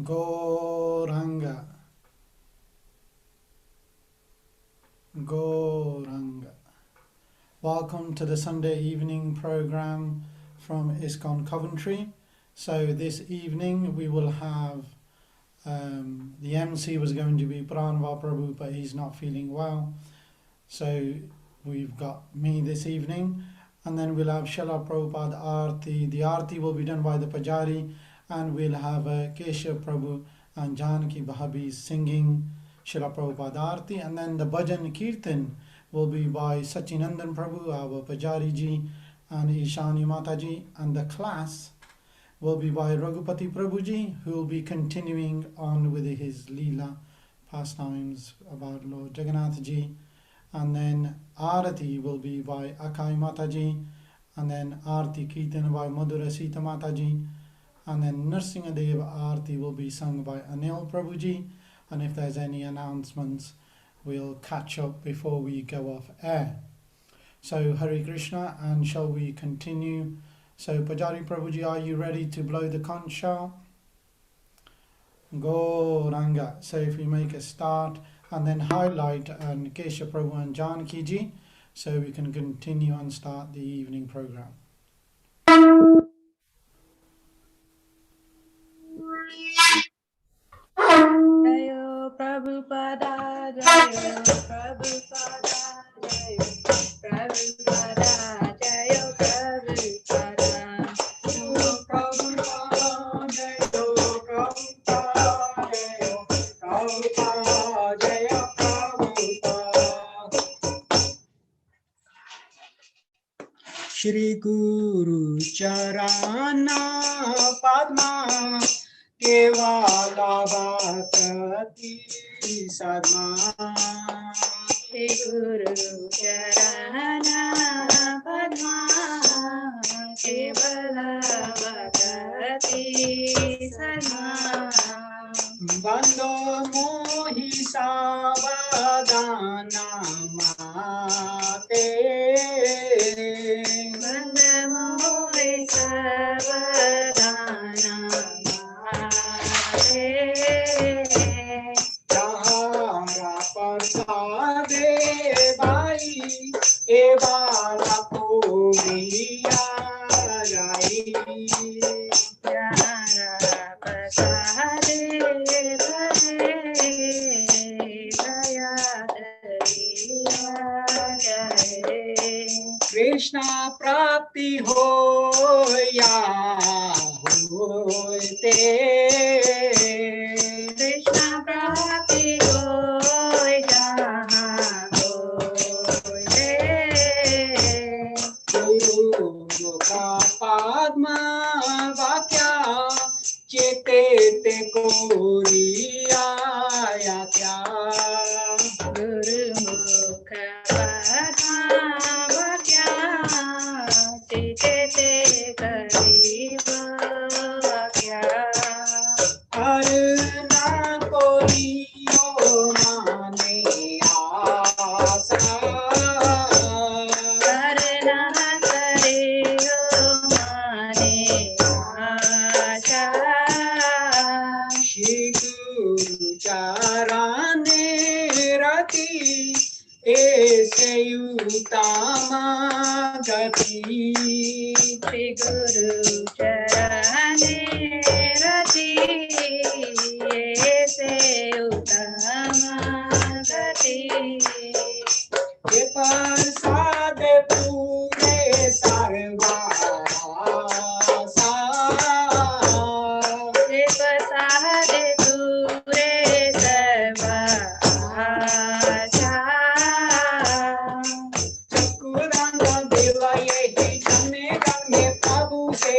Goranga, Goranga. Welcome to the Sunday evening program from Iskcon Coventry. So this evening we will have the MC was going to be Pranva Prabhu, but he's not feeling well. So we've got me this evening, and then we'll have Shala Prabhupada Aarti. The Aarti will be done by the Pajari, and we'll have Keshav Prabhu and Janaki Bhabi singing Shala Prabhupada Aarti, and then the Bhajan Kirtan will be by Sachinandan Prabhu, our Pajari ji, and Ishani Mataji, and the class will be by Raghupati Prabhuji, who will be continuing on with his Leela pastimes about Lord Jagannath ji. And then Arati will be by Akai Mataji, and then Arti Kirtan by Madhura Sita Mataji, and then Nrsingadev Arti will be sung by Anil Prabhuji. And if there's any announcements, we'll catch up before we go off air. So Hare Krishna, and shall we continue? So Pajari Prabhuji, are you ready to blow the conch shell? Goranga. So if we make a start and then highlight Kesha Prabhu and Janaki ji, so we can continue and start the evening program. Jayo Prabhupada, Jayo Prabhupada, Jayo Prabhupada, Jayo Prabhupada, Jayo Prabhupada, Jayo Prabhupada, Jayo Prabhupada. Shri Guru Charana Padma Kevala Bhakti Sadma. Shri Guru Charana Padma Kevala Bhakti Sadma. Bando Mohi Sabadana Mate. Bando Mohi Sabadana Mate. Jahara Prasade Bhai Evala Puriya Rai. Jahara Prasade Krishna Prapti Hoya Hoite. Krishna Prapti Hoya Hoite. Guru Mukha Padma Vakya Chete Te Koriya Kya. Guru Mukha Padma Vakya Chete Te Koriya Kya. Arna Koriyo Mane Asa. Arna Koriyo Mane Asa. Shri Guru Charane Rati Ese Utama Gati. Shri Guru Charane Rati Ese Utama Gati. Je Prasade Pure Sarvasa. Je Prasade Pure Sarvasa. Chakuranga Deva Yehi Jane Gange Prabhu Se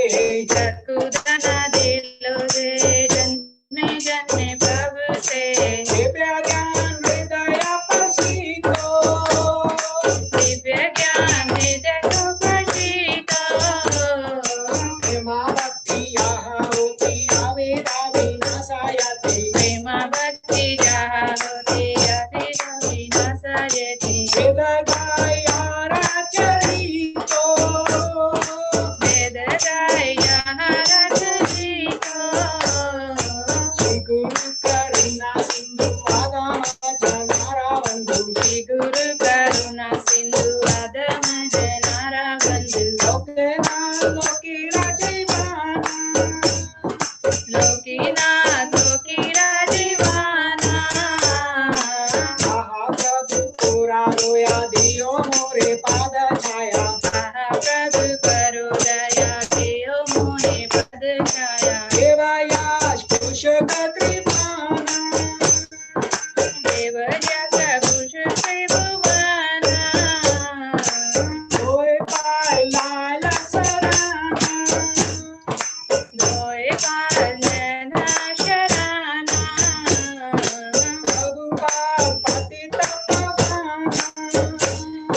Patita Pavana.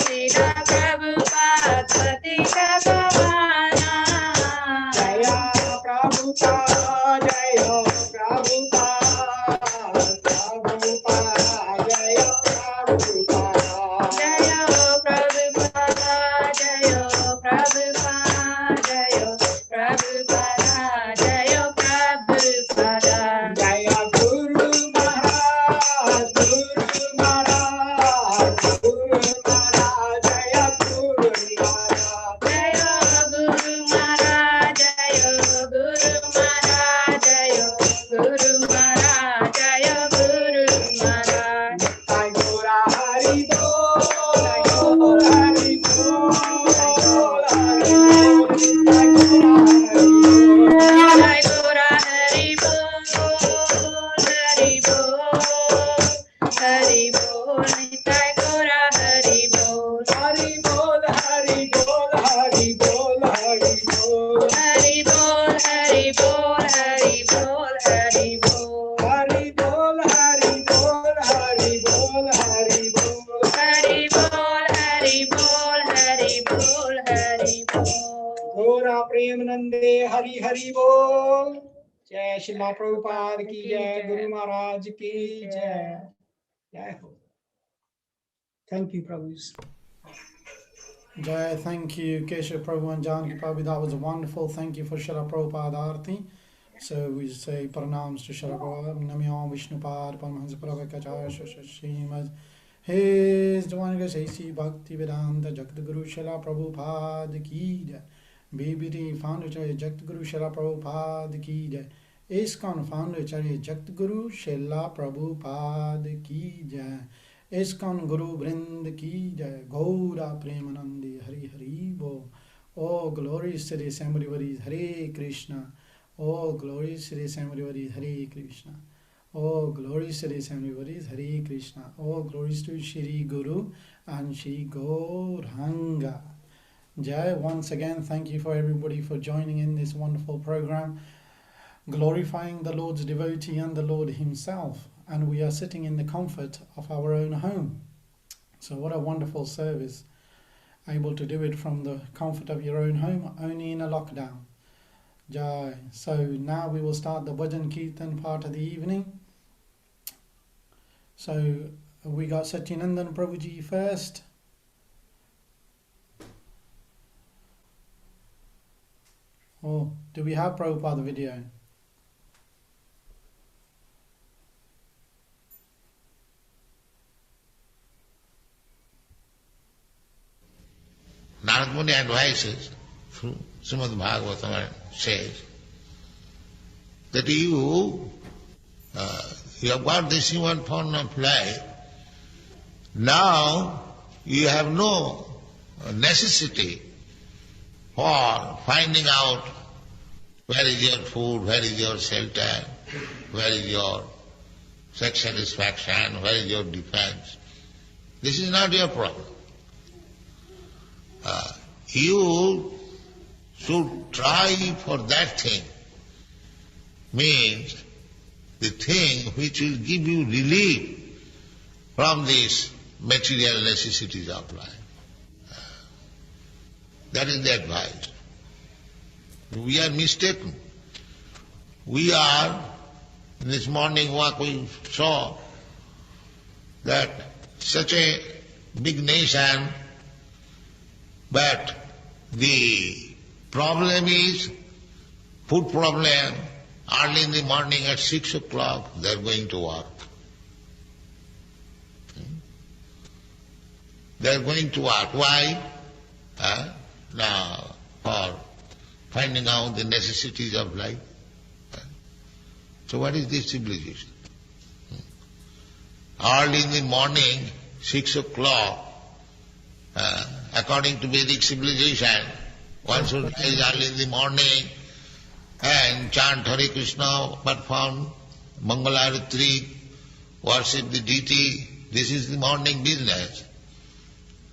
Srila Prabhupada Patita Pavana. Jaya Prabhupada, Jaya Prabhupada, Prabhupada, Jaya Prabhupada. Jaya Prabhupada, Jaya Prabhupada, Jaya Prabhupada, Jaya Prabhupada. Jaya Guru Maharaj, Guru Maharaj, Guru Maharaj, Jaya Guru Maharaj. Jaya Guru Maharaj, Jaya Guru Maharaj, Jaya Guru Maharaj, Jaya Guru Maharaj. Jai Gora Hari Bol, Jai Gora Hari Bol, Jai Gora Hari Bol, Jai Gora Hari Bol, Hari Bol, Hari Bol, Jai Gora Hari Bol, Hari Bol, Hari Bol, Hari Bol, Hari Bol, Hari Bol, Hari Bol, Hari Bol, Hari Bol, Hari Bol, Hari Bol, Hari Bol, Hari Bol, Hari Bol, Hari Bol, Hari Bol, Hari Bol. Gora Premanande Hari Hari Bol. Jai Srila Prabhupada ki jai, Guru Maharaj ki jai. Jai Ho. Thank you, Prabhus. Jai, thank you, Keshav Prabhu and Janki Prabhu. That was wonderful. Thank you for Srila Prabhupada Arti. So we say pranams to Srila Prabhupada. Namyo Vishnupad Paramahansa Pravakacharya Shrimad. His Divine Grace A.C. Bhakti Vedanta Jagadguru Srila Prabhupada Ki Jai. BBD Founder Charya Jagadguru Srila Prabhupada Ki Jai. Iskcon Founder Charya Jagadguru Srila Prabhupada Ki Jai. Iskcon Guru Vrind Ki Jai. Gaura Premanande Hari Hari Bo. Oh, glorious to the Assembly Varis Hare Krishna. Oh, glorious to the Assembly Varis Hare Krishna. Oh, glorious to the Assembly Varis Hare Krishna. Oh, glorious to Shri Guru and Shri Gauranga. Jai, once again, thank you for everybody for joining in this wonderful program, glorifying the Lord's devotee and the Lord Himself. And we are sitting in the comfort of our own home. So what a wonderful service. Able to do it from the comfort of your own home, only in a lockdown. Jai. So now we will start the Bhajan Kirtan part of the evening. So we got Satyanandan Prabhuji first. Oh, do we have Prabhupada video? Narad Muni advises through Srimad Bhagavatam says that you have got this human form of life. Now you have no necessity for finding out where is your food, where is your shelter, where is your sex satisfaction, where is your defense. This is not your problem. You should try for that thing, means the thing which will give you relief from these material necessities of life. That is the advice. We are mistaken. We are, in this morning walk we saw that such a big nation, but the problem is food problem. Early in the morning at 6 o'clock they are going to work. They are going to work. Why? Now, for finding out the necessities of life. So what is this civilization? Early in the morning, 6 o'clock, according to Vedic civilization, one should rise early in the morning and chant Hare Krishna, perform Mangalarati, worship the deity. This is the morning business.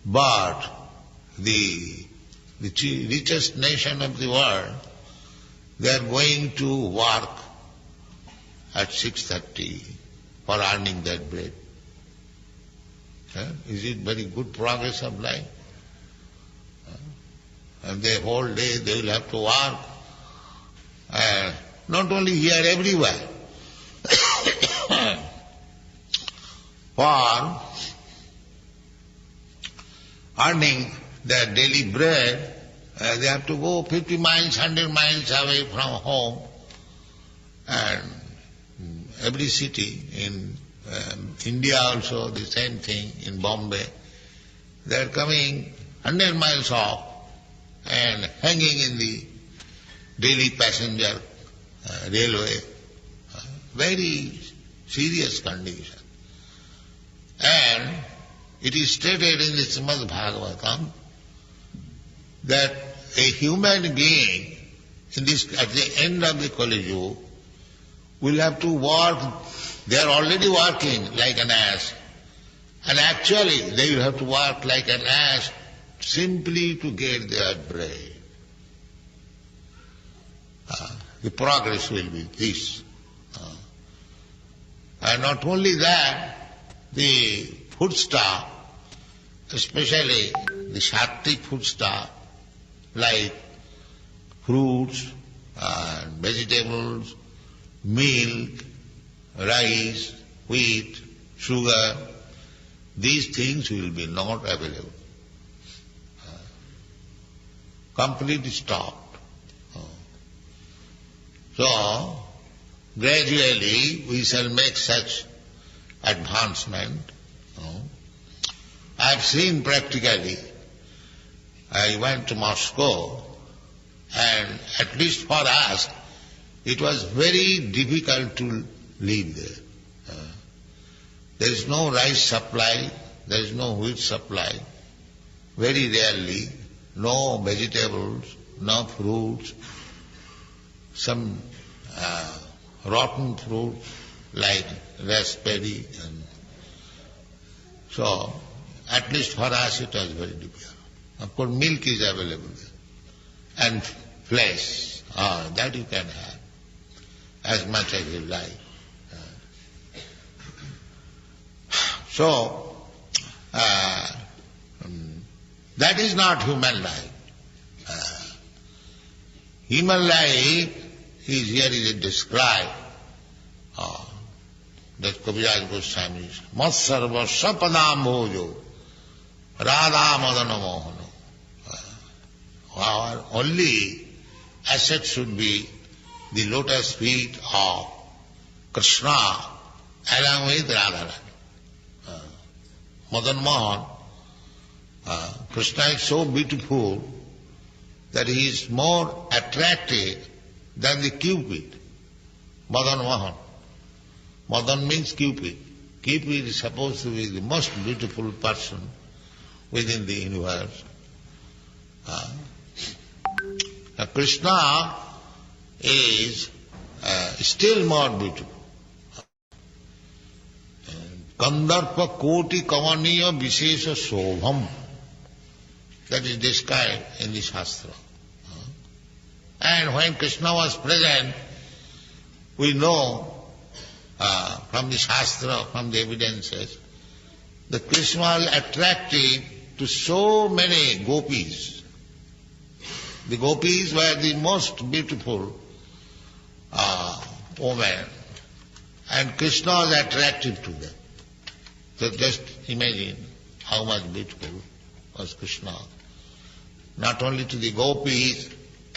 But the richest nation of the world, they are going to work at 6:30 for earning their bread. Is it very good progress of life? And the whole day they will have to work. Not only here, everywhere. For earning their daily bread, they have to go 50 miles, 100 miles away from home. And every city, in India also the same thing, in Bombay, they are coming 100 miles off and hanging in the daily passenger railway. Very serious condition. And it is stated in the Srimad Bhagavatam that a human being at the end of the Kali Yuga will have to work. They are already working like an ass. And actually they will have to work like an ass simply to get their bread. The progress will be this. And not only that, the foodstuff, especially the sattvic foodstuff, like fruits, vegetables, milk, rice, wheat, sugar, these things will be not available. Completely stopped. So, gradually we shall make such advancement. I have seen practically, I went to Moscow, and at least for us, it was very difficult to live there. There is no rice supply, there is no wheat supply, very rarely, no vegetables, no fruits, some rotten fruit like raspberry. And so, at least for us it was very difficult. Of course, milk is available there. And flesh, that you can have as much as you like. So, that is not human life. Human life is here described. That Kaviraj Goswami, Mat sarva sapadam bhojo, radha madana mohana. Our only asset should be the lotus feet of Krishna along with Radharani. Madan Mohan, Krishna is so beautiful that he is more attractive than the Cupid, Madan Mohan. Madan means Cupid. Cupid is supposed to be the most beautiful person within the universe. Krishna is still more beautiful. Kandarpa koti kavaniya vishesha sobham. That is described in the Shastra. And when Krishna was present, we know from the Shastra, from the evidences, that Krishna was attractive to so many gopis. The gopis were the most beautiful women, and Krishna was attractive to them. So just imagine how much beautiful was Krishna. Not only to the gopis,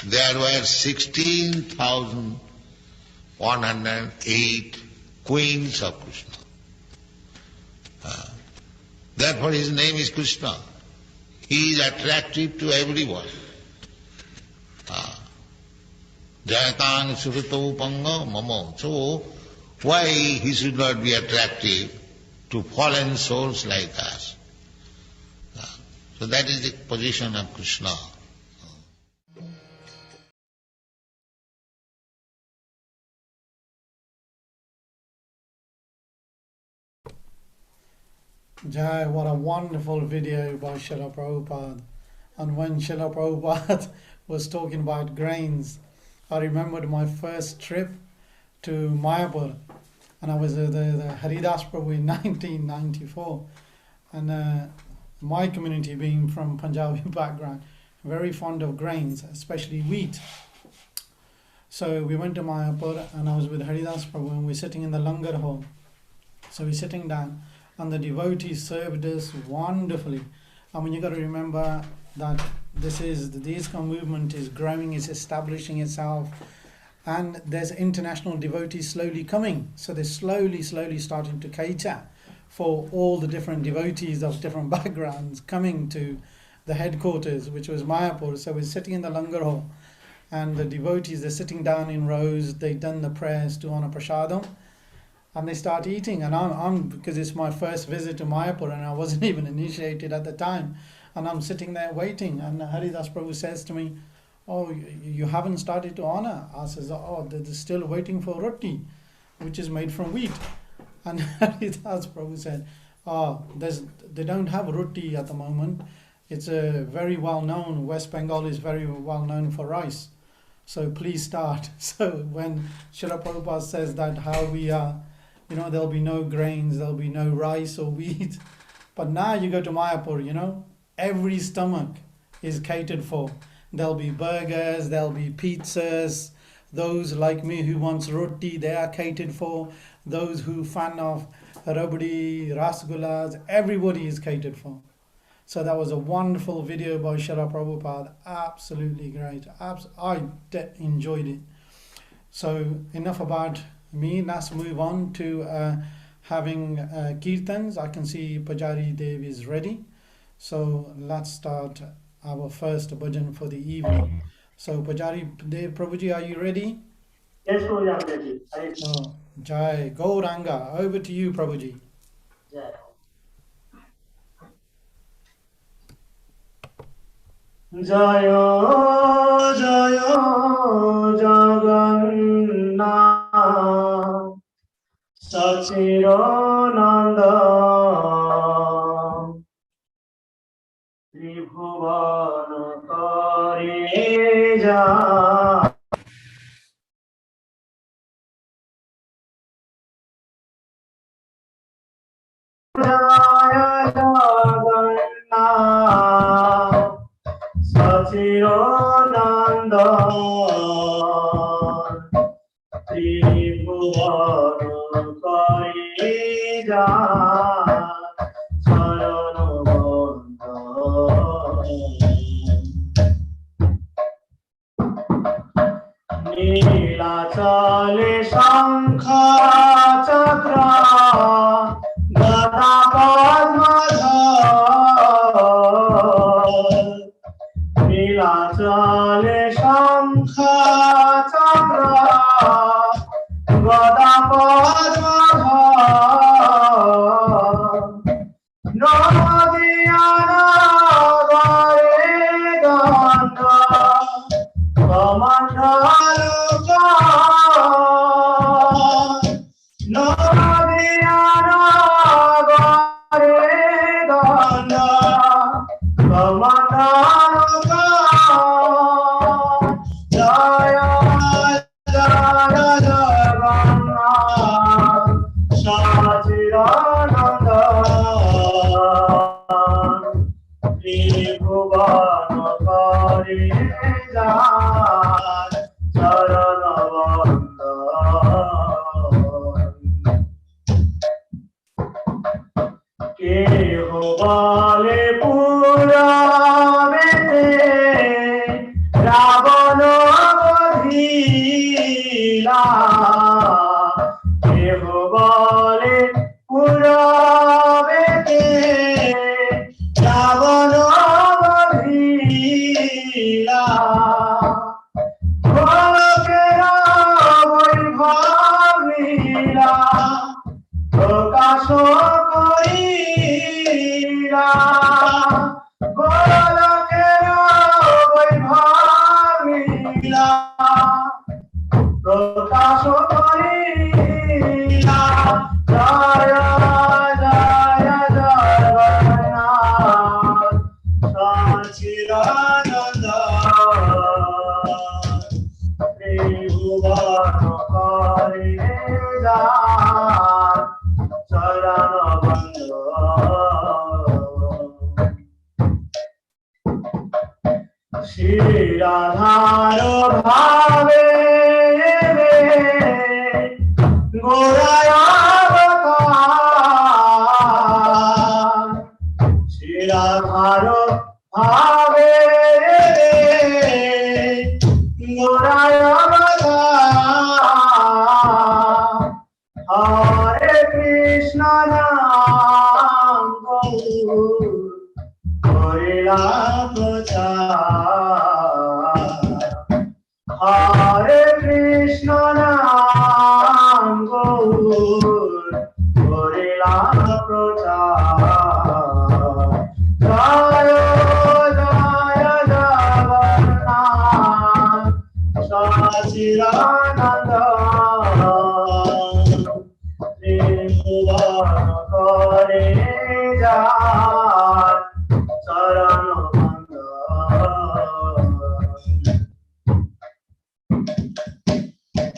there were 16,108 queens of Krishna. Therefore his name is Krishna. He is attractive to everyone. Jayatang surito panga mamo. So why he should not be attractive to fallen souls like us? So that is the position of Krishna. Jai, what a wonderful video by Srila Prabhupada. And when Srila Prabhupada was talking about grains, I remembered my first trip to Mayapur, and I was the Haridas Prabhu in 1994. And my community, being from Punjabi background, very fond of grains, especially wheat. So we went to Mayapur, and I was with Haridas Prabhu, and we're sitting in the langar hall. So we're sitting down, and the devotees served us wonderfully. I mean, you got to remember that the Iskcon movement is growing, is establishing itself, and there's international devotees slowly coming. So they're slowly starting to cater for all the different devotees of different backgrounds coming to the headquarters, which was Mayapur. So we're sitting in the langar hall, and the devotees, they're sitting down in rows. They've done the prayers to honor prasadam, and they start eating. And I'm because it's my first visit to Mayapur, and I wasn't even initiated at the time, and I'm sitting there waiting. And Haridas Prabhu says to me, "Oh, you haven't started to honor?" I says, "Oh, they're still waiting for roti, which is made from wheat." And Haridas Prabhu said, "Oh, they don't have roti at the moment. It's a very well known, West Bengal is very well known for rice. So please start." So when Srila Prabhupada says that how we are, there'll be no grains, there'll be no rice or wheat. But now you go to Mayapur, every stomach is catered for. There'll be burgers, there'll be pizzas. Those like me who wants roti, they are catered for. Those who fan of rabdi, rasgullas, everybody is catered for. So that was a wonderful video by Srila Prabhupada. Absolutely great. I enjoyed it. So enough about me. Let's move on to having kirtans. I can see Pujari Dev is ready. So let's start our first bhajan for the evening. So Pujari Dev Prabhuji, are you ready? Yes, Prabhuji. Oh, Jai Gauranga. Over to you, Prabhuji. Jai. Jaya Jaya Jagannath Sachirananda Tribhuvan Kareja Jaya Jagannath Sachirananda Tribhuvan Kareja Charanabandha নীলাচলে শঙ্খ চক্র গদা পদ্মধর নীলাচলে শঙ্খ চক্র গদা পদ্মধর নদিয়ানা গরে গন্ধ কমণ্ডলুকা নদিয়ানা গরে গন্ধ কমণ্ডলুকা জয় জয় জগন্নাথ সচিদানন্দ ত্রিভুবন করে যায় চরণ কেহ বলে পুরাণেতে রাবণ বধিলা কেহ বলে পুরাণেতে রাবণ বধিলা গোলকেরা বৈভব লীলা প্রকাশ করিলা গোলকেরা বৈভব লীলা প্রকাশ করিলা জয় জয় জগন্নাথ সচিদানন্দ ত্রিভুবন করে যায় চরণ বন্ধ শ্রী রাধার ভাবে গোরায় অবতার শ্রী রাধার ভাবে গোরায় অবতার হরে কৃষ্ণ নাম গৌর হরিলা প্রচার হরে কৃষ্ণ নাম গৌর হরিলা প্রচার জয় জয় জগন্নাথ সচিদানন্দ ত্রিভুবন করে যায় চরণ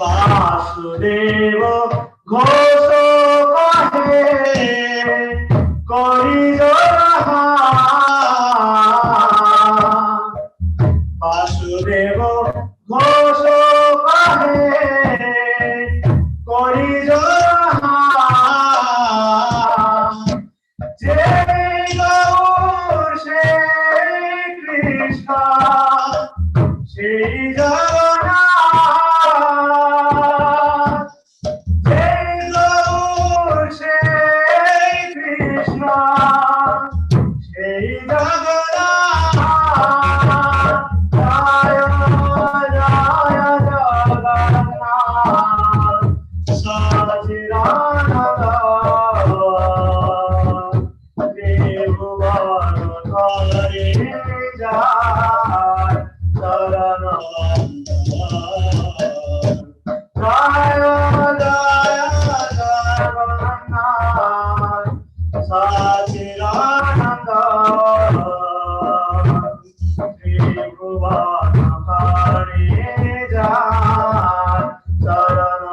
বাসুদেব ঘোষ কহে করি বাসুদেব ঘোষ কহে করি যে গৌর সে কৃষ্ণ সেই জগন্নাথ যে গৌর সে কৃষ্ণ সেই জগন্নাথ জয় জয় জগন্নাথ সচিদানন্দ ত্রিভুবন ধরে যায় চরণ জয় জয় জগন্নাথ সচিদানন্দ ত্রিভুবন ধরে যায় চরণ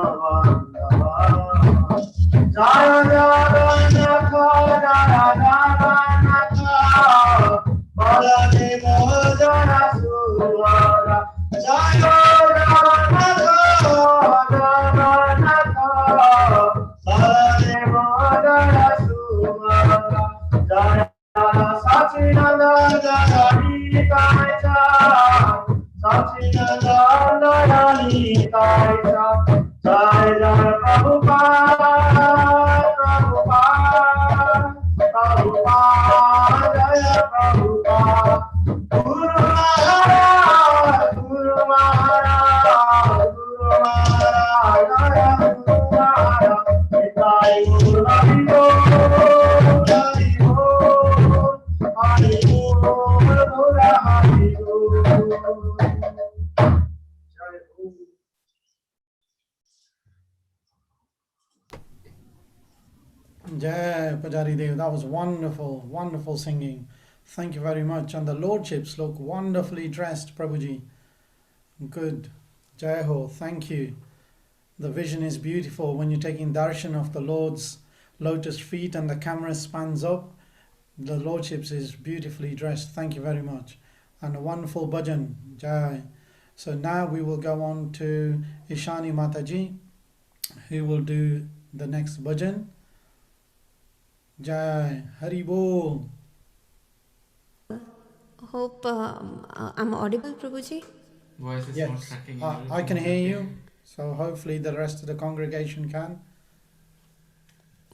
জয় জগন্নাথ জয় জগন্নাথ বলদেব জয় সুভদ্রা জয় জগন্নাথ জগন্নাথ বলদেব জয় সুভদ্রা জয় সচিদানন্দ জয় নিতাই সচিদানন্দ জয় নিতাই জয় জয় প্রভুপাদ প্রভুপাদ প্রভুপাদ জয় প্রভুপাদ গুরু মহারাজ গুরু মহারাজ গুরু মহারাজ জয় গুরু মহারাজ নিতাই গুরু হরি বল হরি বল হরি বল গুরু হরি বল জয় গুরু Jai Pujari Dev, that was wonderful, wonderful singing. Thank you very much. And the lordships look wonderfully dressed, Prabhuji. Good. Jai Ho, thank you. The vision is beautiful when you're taking darshan of the Lord's lotus feet and the camera spans up. The lordships is beautifully dressed. Thank you very much. And a wonderful bhajan. Jai. So now we will go on to Ishani Mataji, who will do the next bhajan. Jai Hari Bol. Hope I'm audible, Prabhuji. Voice is not Yes, cracking. I can hear you. So hopefully the rest of the congregation can.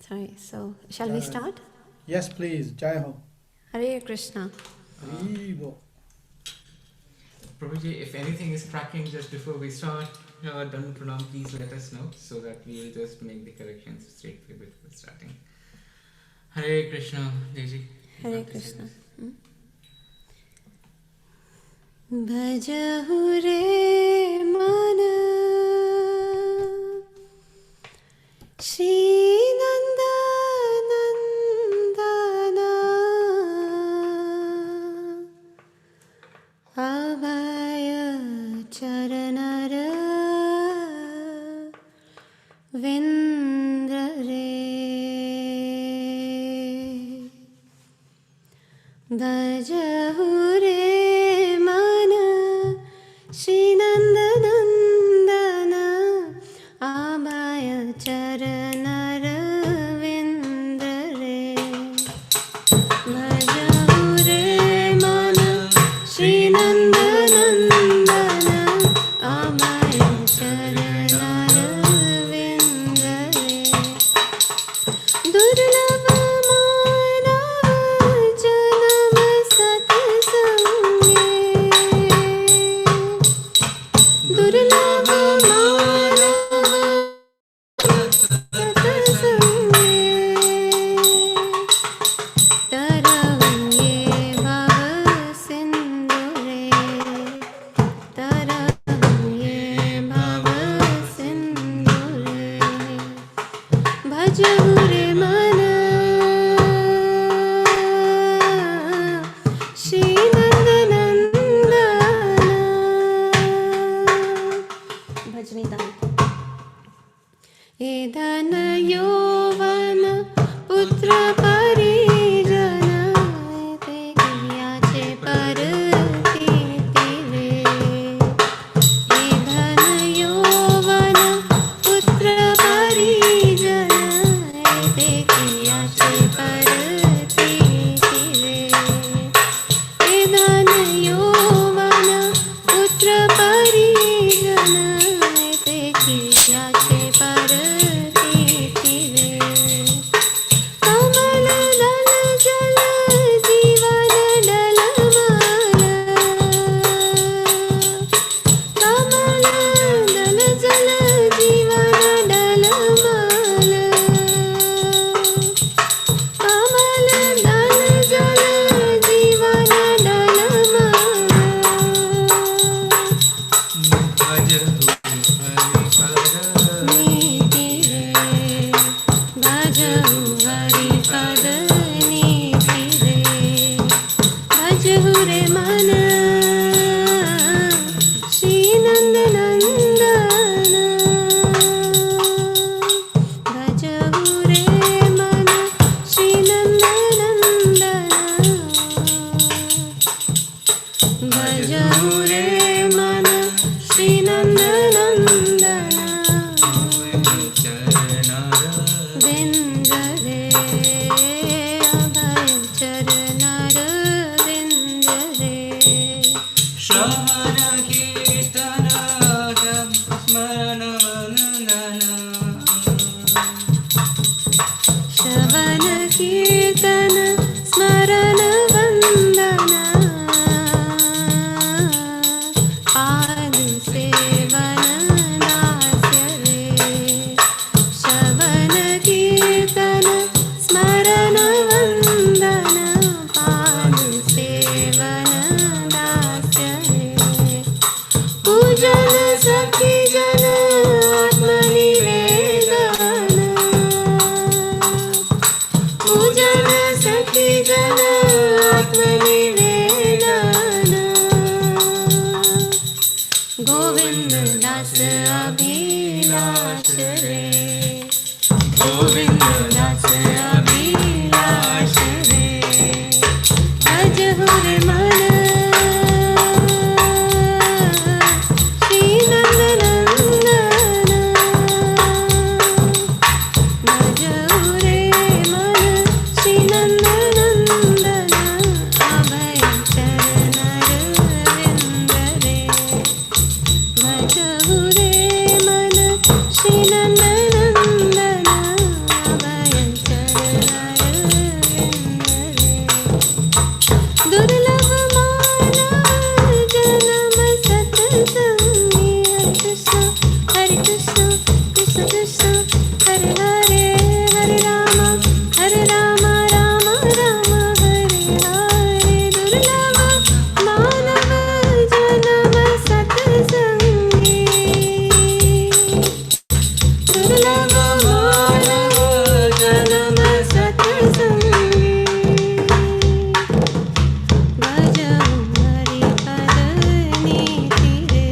Sorry, so shall we start? Yes, please. Jai Ho. Hare Krishna. Hari Bol. Prabhuji, if anything is cracking just before we start, Dhannu Pranam, please let us know so that we will just make the corrections straight away before starting. Hare Krishna, Deji. Hare Krishna. Bhajahu re mana Shri Nanda Nandana Avaya Charanara Vindrare Bhajahu re mana Shravana Kirtana Smarana Vandana श्रवण कीर्तन स्मरण वंदना पाद seven दास्य रे श्रवण कीर्तन स्मरण वंदना पाद seven दास्य रे पूजन सखी जन आत्मनिवेदन पूजन सखी जन आत्मनिवेदन गोविंद दास अभिलाष रे गोविंद दास अभिलाष रे भज हुरे मन श्री नंदनंदन भज हुरे मन श्री नंदनंदन अभय चरण अरविंद रे भज हुरे मन श्री नंदनंदन अभय चरण अरविंद रे दुर्लभ मानव जन्म सत्संगी हरि कृष्ण कृष्ण कृष्ण हरे हरे हरे राम राम राम हरे हरे दुर्लभ मानव जन्म सत्संगी दुर्लभ मानव जन्म सत्संगी भज हरि पद नीति रे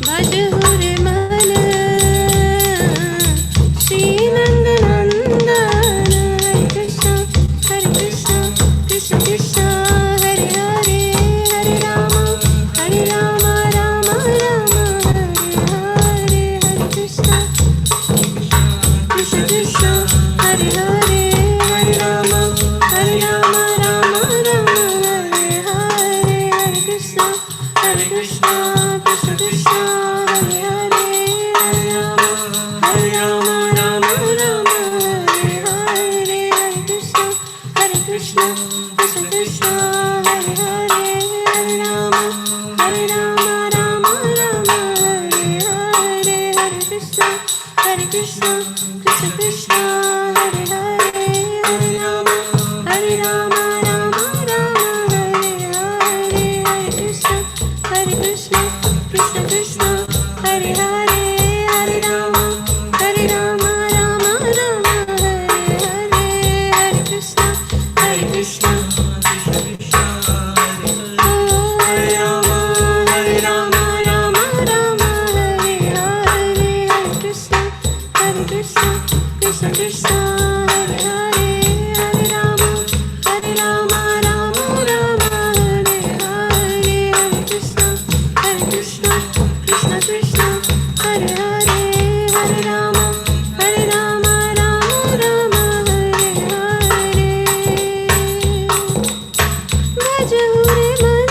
भज हुरे मन श्री नंदनंदन हरे कृष्ण कृष्ण कृष्ण हरे हरे हरे राम राम राम हरे हरे हरे कृष्ण कृष्ण कृष्ण हरे हरे हरे राम राम राम हरे हरे हरे कृष्ण कृष्ण कृष्ण हरे हरे हरे राम राम राम हरे हरे हरे कृष्ण कृष्ण कृष्ण हरे हरे हरे राम राम राम हरे हरे हरे कृष्ण कृष्ण कृष्ण हरे हरे हरे राम राम राम हरे हरे हरे कृष्ण कृष्ण कृष्ण हरे हरे हरे राम राम राम हरे हरे हरे कृष्ण कृष्ण हरे राम राम राम हरे हरे हरे कृष्ण कृष्ण कृष्ण हरे हरे हरे राम राम राम हरे हरे हरे कृष्ण कृष्ण कृष्ण हरे हरे हरे राम राम राम हरे हरे भज हुरे मन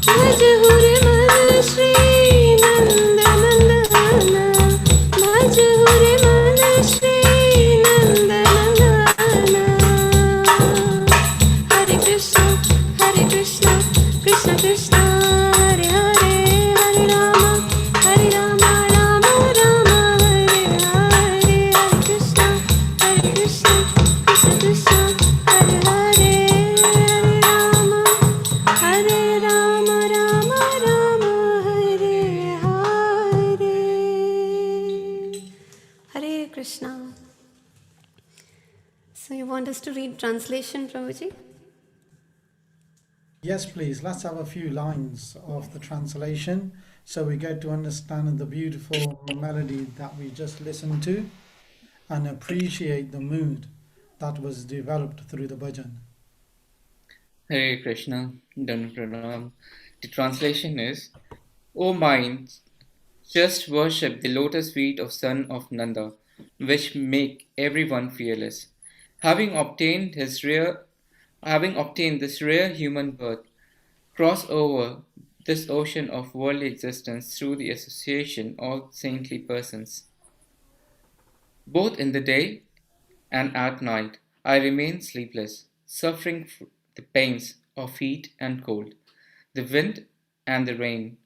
भज हुरे मन श्री नंदनंदन भज हुरे मन श्री नंदनंदन हरे Krishna Krishna Krishna Hare Hare Hare Ram Ram Ram Hare Hare Hare Krishna Krishna Krishna Hare Hare Hare Ram Ram Ram Hare Hare Hare Krishna. So you want us to read translation, Prabhuji? Yes, please. Let's have a few lines of the translation so we get to understand the beautiful melody that we just listened to and appreciate the mood that was developed through the bhajan. Hare Krishna, Dhan Pranam. The translation is, O minds, just worship the lotus feet of son of Nanda, which make everyone fearless. Having obtained this rare human birth, cross over this ocean of worldly existence through the association of saintly persons. Both in the day and at night, I remain sleepless, suffering the pains of heat and cold, the wind and the rain.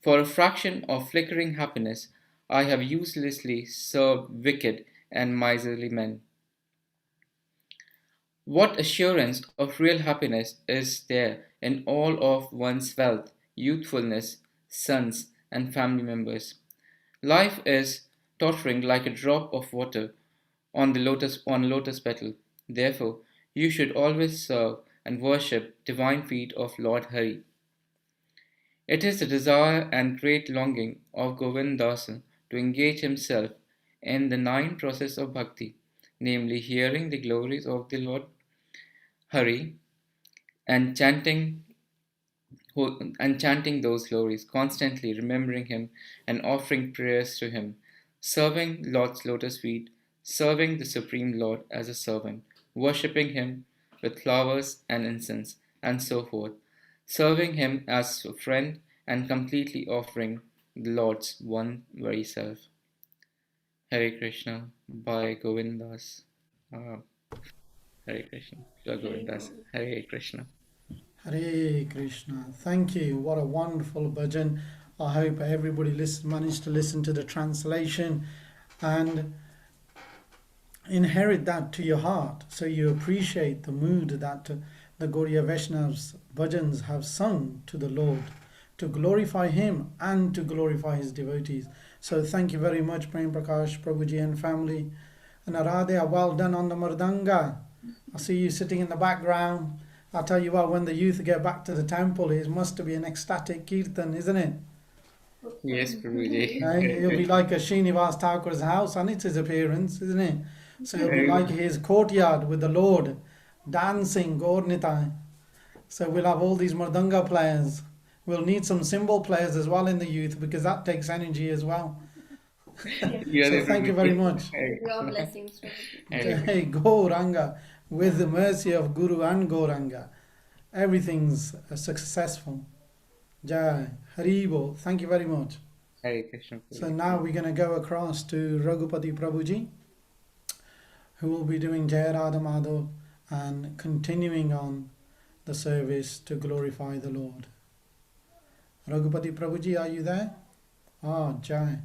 For a fraction of flickering happiness, I have uselessly served wicked and miserly men. What assurance of real happiness is there in all of one's wealth, youthfulness, sons, and family members? Life is tottering like a drop of water on lotus petal. Therefore, you should always serve and worship divine feet of Lord Hari. It is the desire and great longing of Govindasa to engage himself in the nine process of bhakti, namely hearing the glories of the Lord Hari and chanting those glories, constantly remembering him and offering prayers to him, serving Lord's lotus feet, serving the Supreme Lord as a servant, worshipping him with flowers and incense, and so forth, serving him as a friend and completely offering the Lord's one very self. Hare Krishna by Govindas. Uh, Hare Krishna. Govindas. Hare Krishna. Hare Krishna. Thank you. What a wonderful bhajan. I hope everybody managed to listen to the translation and inherit that to your heart, so you appreciate the mood that the Gaudiya Vaishnavas bhajans have sung to the Lord, to glorify Him and to glorify His devotees. So thank you very much, Prem Prakash, Prabhuji and family. And Aradhya, well done on the Mardanga. I see you sitting in the background. I'll tell you what, when the youth get back to the temple, it must be an ecstatic kirtan, isn't it? Yes, Prabhuji. It'll be like a Srinivas Thakur's house on its appearance, isn't it? So it'll be like his courtyard with the Lord dancing Gaur-Nitai. So we'll have all these Mardanga players. We'll need some cymbal players as well in the youth, because that takes energy as well. So thank you very much. Your blessings. Jai Gauranga, with the mercy of Guru and Gauranga, everything's successful. Jai Haribo. Thank you very much. Hare Krishna. So now we're going to go across to Raghupati Prabhuji, who will be doing Jai Radha Madhav and continuing on the service to glorify the Lord. Raghupati Prabhuji, are you there? Ah, Jai.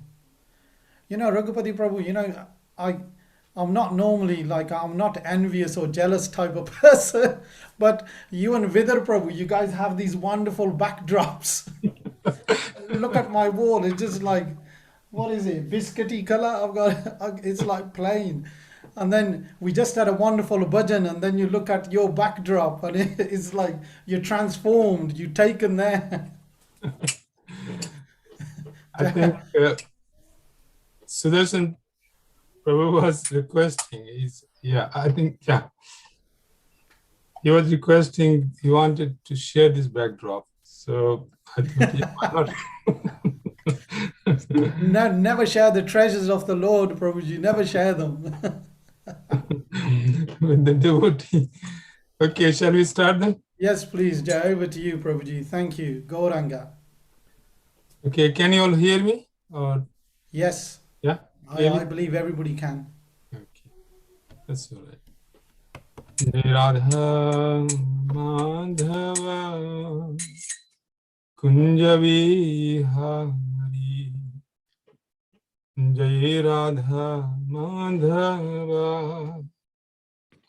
You know, Raghupati Prabhu, you know, I'm not normally like, I'm not envious or jealous type of person, but you and Vidar Prabhu, you guys have these wonderful backdrops. Look at my wall, it's just like, what is it, biscuity color? I've got, it's like plain. And then we just had a wonderful bhajan, and then you look at your backdrop and it's like you're transformed, you're taken there. I think Sudarshan Prabhu was requesting, he was requesting, he wanted to share this backdrop. So I thought, No, never share the treasures of the Lord, Prabhuji, never share them. with the devotee. Okay, shall we start then? Yes, please, Jai, over to you, Prabhuji. Thank you. Gauranga. Okay, can you all hear me? Or Yes, yeah? I believe everybody can. Okay, that's all right. Jai Radha Madhava Kunja Vihari Jai Radha Madhava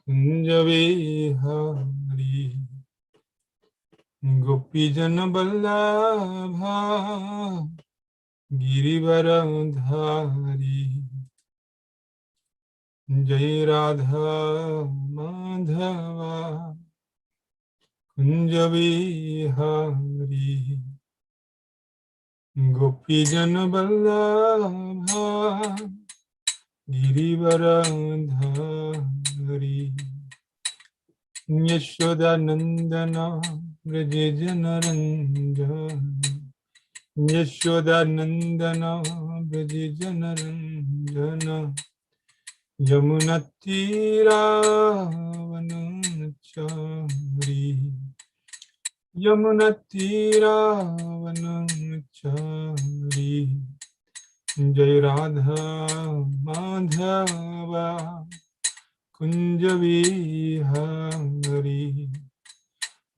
Kunja Vihari Gopi Jana Vallabha Girivaradhari Jai Radha Madhava Kunja Vihari Gopi Jana Vallabha Girivaradhari Yashoda Nandana Braja Janaranjana Yashoda Nandana Braja Janaranjana Yamunatiravanachari Yamunatiravanachari Jai Radha Madhava Kunja Vihari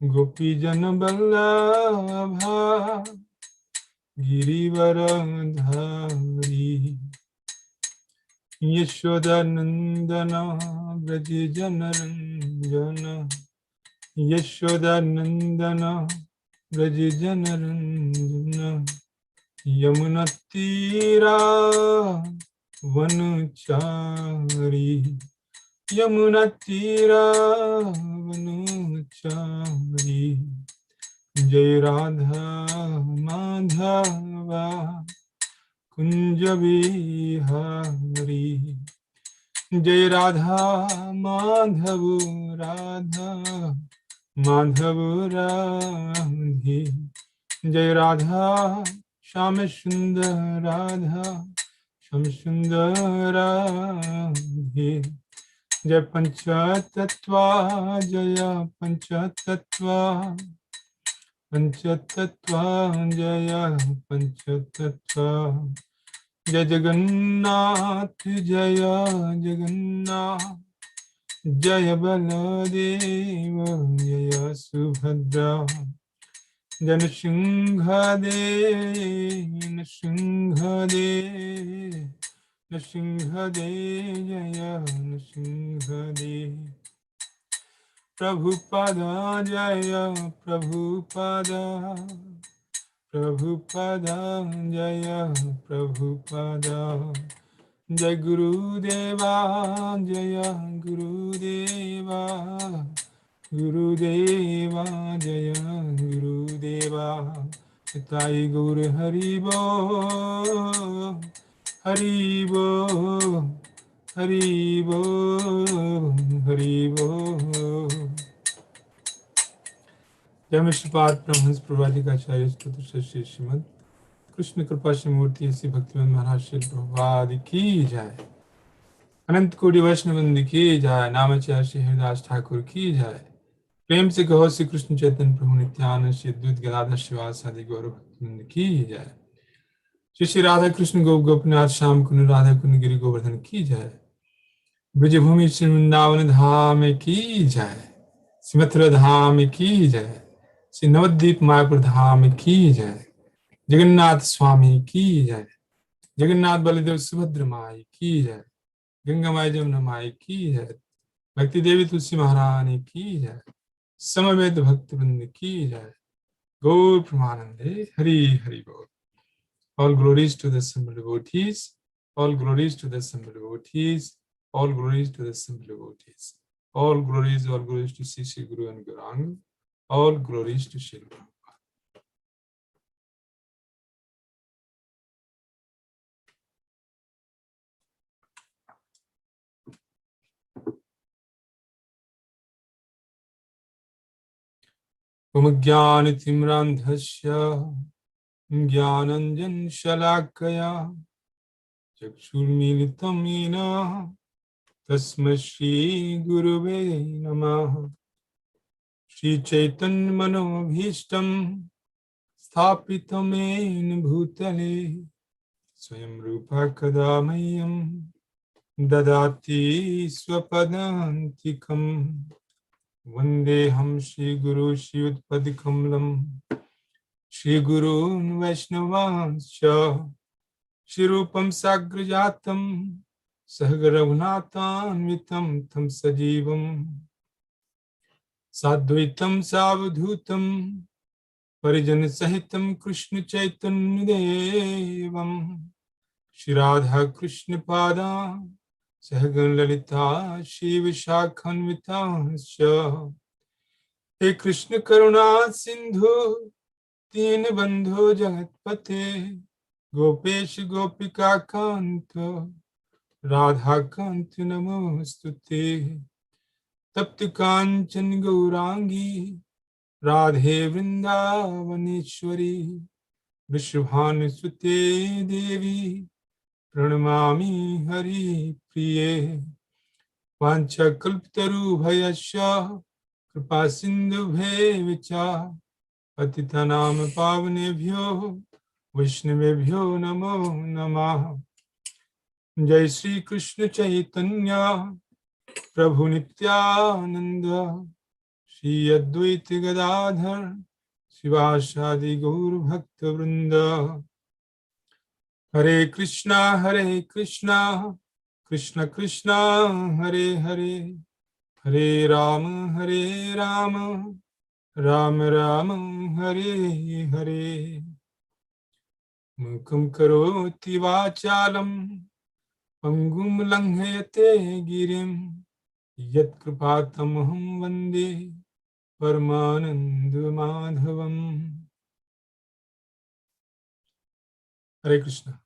Gopi Jana Vallabha Girivaradhari Yashodanandana Vraja Janaranjana Yashodanandana Vraja Janaranjana Yamunatira Vanuchari Yamunatira Vanuchari Jai Radha Madhava Kunja Vihari Jai Radha Madhavu Radha Madhavu Radhi Jai Radha Sham Sundar Radha Sham Sundar Radhi Jai Panchatattva Jaya Panchatattva Panchatattva Jaya Panchatattva Jai Jagannath Jaya Jagannath Jaya Baladeva Jaya Subhadra Jana Shinghade Nashinghade Nashinghade Jaya Nashinghade Prabhupada Jaya Prabhupada Prabhupada Jaya Prabhupada Jai Guru Deva Jaya Guru Deva Guru Deva Jaya Guru Deva Nitai Gaur Haribo Haribo Haribo Haribo जय श्रीपाद ब्रह्मंस प्रवादिकाचार्य स्तोत्र श्री श्रीमद कृष्ण कृपा श्रीमूर्ति श्री भक्तिवेदांत महाराज श्री प्रभुपाद की जय अनंत कोटि वैष्णववृंद की जय नामाचार्य श्री हरिदास ठाकुर की जय प्रेम से कहो श्री कृष्ण चैतन्य प्रभु नित्यानंद श्री अद्वैत गदाधर श्रीवास आदि गौर भक्तवृंद की जय श्री श्री राधा कृष्ण गोपनाथ श्याम कुंड राधा कुंड गिरि गोवर्धन की जय ब्रजभूमि श्री वृंदावन धाम की जय श्री मथुरा धाम की जय श्री नवद्वीप मायापुर धाम की जय जगन्नाथ स्वामी की जय जगन्नाथ बलदेव सुभद्र माई की जय गंगा माई जमुना माई की जय भक्ति देवी तुलसी महारानी की जय समवेत भक्त वृंद की जय गौर प्रेमानंदे हरि हरि बोल all glories to the assembled devotees all glories to the assembled devotees all glories to the assembled devotees all glories to Sri Guru and Gauranga all glories to Sri Guru. Om Jnanatimirandhasya Jnananjan Shalakaya Chakshurmilitam Yena Tasmai Shri Guruve Namah Shri Chaitanya Manobhishtam Sthapitam Yen Bhutale Swayam Rupa Kadamayam Dadati Swapadantikam Vandeham Shri Guru Shri Utpadikamalam Shri Gurun Vaishnavanscha Shri Rupam Sagrajatam Sahagaraghunatanvitam Tam Sajivam Sadvaitam Savadhutam Parijan Sahitam Krishna Chaitanya Devam Shri Radha Krishna Pada Sahagan Lalita Shri Vishakhanvitanscha He Krishna Karuna Sindhu Deen Bandhu Jagatpate Gopesh Gopika Kanto Radha Kanto Namostute Tapti Kanchan Gaurangi Radhe Vrindavaneshwari Vrishabhanusute Devi Pranamami Hari Priye Vanchakalptarubhayasya Kripasindubhevicha Patitanam Pavanebhyo Vaishnavebhyo Namo Namah. Jai Shri Krishna Chaitanya Prabhu Nityananda Shri Advaita Gadadhar Shivashadi Gaur Bhakta Vrinda. Hare Krishna Krishna Krishna Hare Hare Hare Rama Rama Rama Hare Hare. Mukam karoti vachalam Pangum langhayate girim Yat kripatamaham vande Paramananda madhavam. Hare Krishna.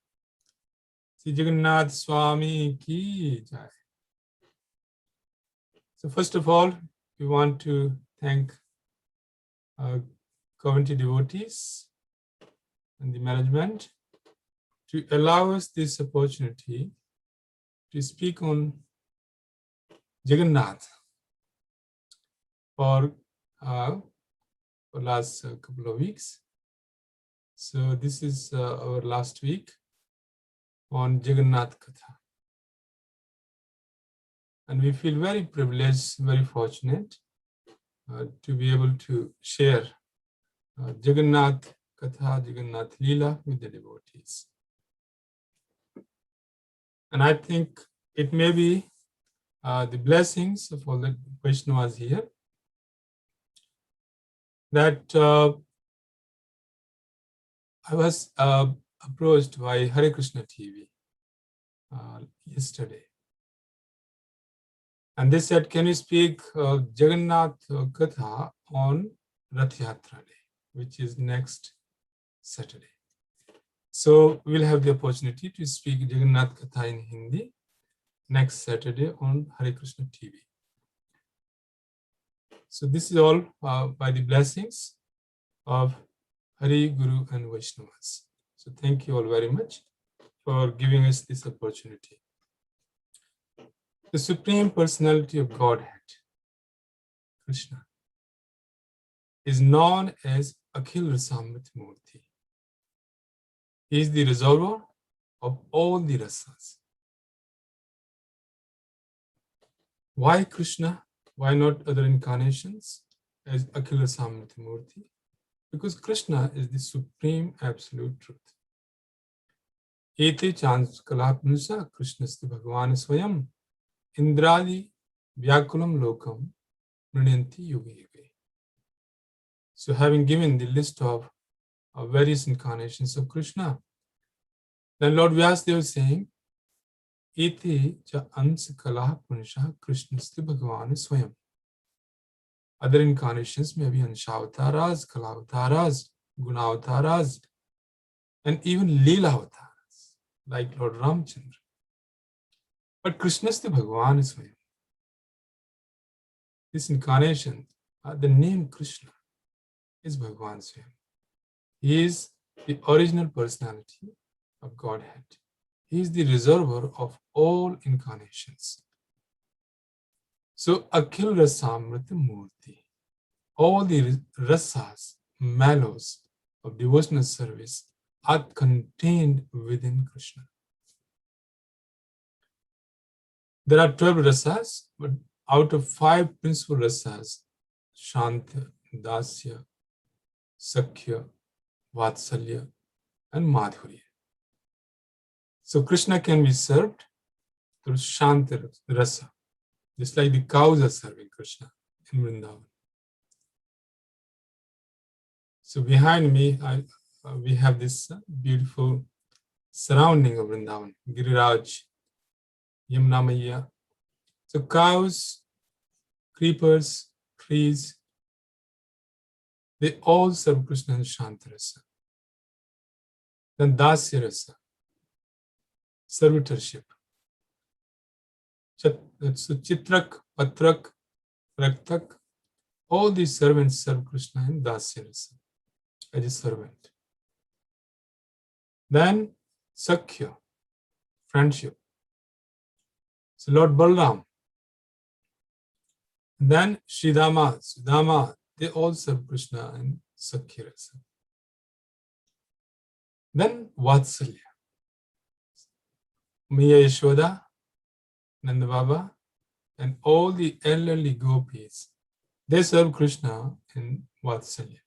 Sri Jagannath Swami ki jai. So first of all, we want to thank our Coventry devotees and the management to allow us this opportunity to speak on Jagannath for last couple of weeks. So this is our last week on Jagannath Katha. And we feel very privileged, very fortunate to be able to share Jagannath Katha, Jagannath Leela with the devotees. And I think it may be the blessings of all the Vaishnavas here that I was approached by Hare Krishna TV yesterday. And they said, can you speak Jagannath Katha on Rath Yatra Day, which is next Saturday. So we'll have the opportunity to speak Jagannath Katha in Hindi next Saturday on Hare Krishna TV. So this is all by the blessings of Hari, Guru and Vaishnavas. So thank you all very much for giving us this opportunity. The Supreme Personality of Godhead, Krishna, is known as Akhil Rasamrit Murti. He is the resolver of all the rasas. Why Krishna? Why not other incarnations as Akhil Rasamrit Murti? Because Krishna is the supreme absolute truth. Ete chans kalapnusa Krishnasti Bhagavan Swayam Indradi Vyakulam Lokam Nunyanti Yuga Yuga. So having given the list of various incarnations of Krishna, then Lord Vyasadeva is saying, Ete cha ans kala punisha Krishnasti Bhagavan Swayam. Other incarnations may be Anshavatarās, Kalavataras, Gunavataras, and even Leelavataras, like Lord Ramchandra. But Krishnasti Bhagavan Swayam. This incarnation, the name Krishna, is Bhagavan Swayam. He is the original personality of Godhead. He is the reservoir of all incarnations. So, Akhil Rasamrita Murti, all the rasas, mallows of devotional service are contained within Krishna. There are 12 rasas, but out of 5 principal rasas, Shanta, Dasya, Sakhya, Vatsalya, and Madhurya. So Krishna can be served through Shanta rasa, just like the cows are serving Krishna in Vrindavan. So behind me, we have this beautiful surrounding of Vrindavan, Giriraj, Yamuna Maiya. So cows, creepers, trees, they all serve Krishna in Shanta rasa. Then Dasya rasa, servitorship. So Chitrak, Patrak, Raktak, all these servants serve Krishna in Dasya rasa as a servant. Then Sakhya, friendship. So Lord Balram, then Sridama, Sudama, they all serve Krishna in Sakya Rasa. Then Vatsalya, Maya Yashoda, Nanda Baba, and all the elderly gopis, they serve Krishna in Vatsalya.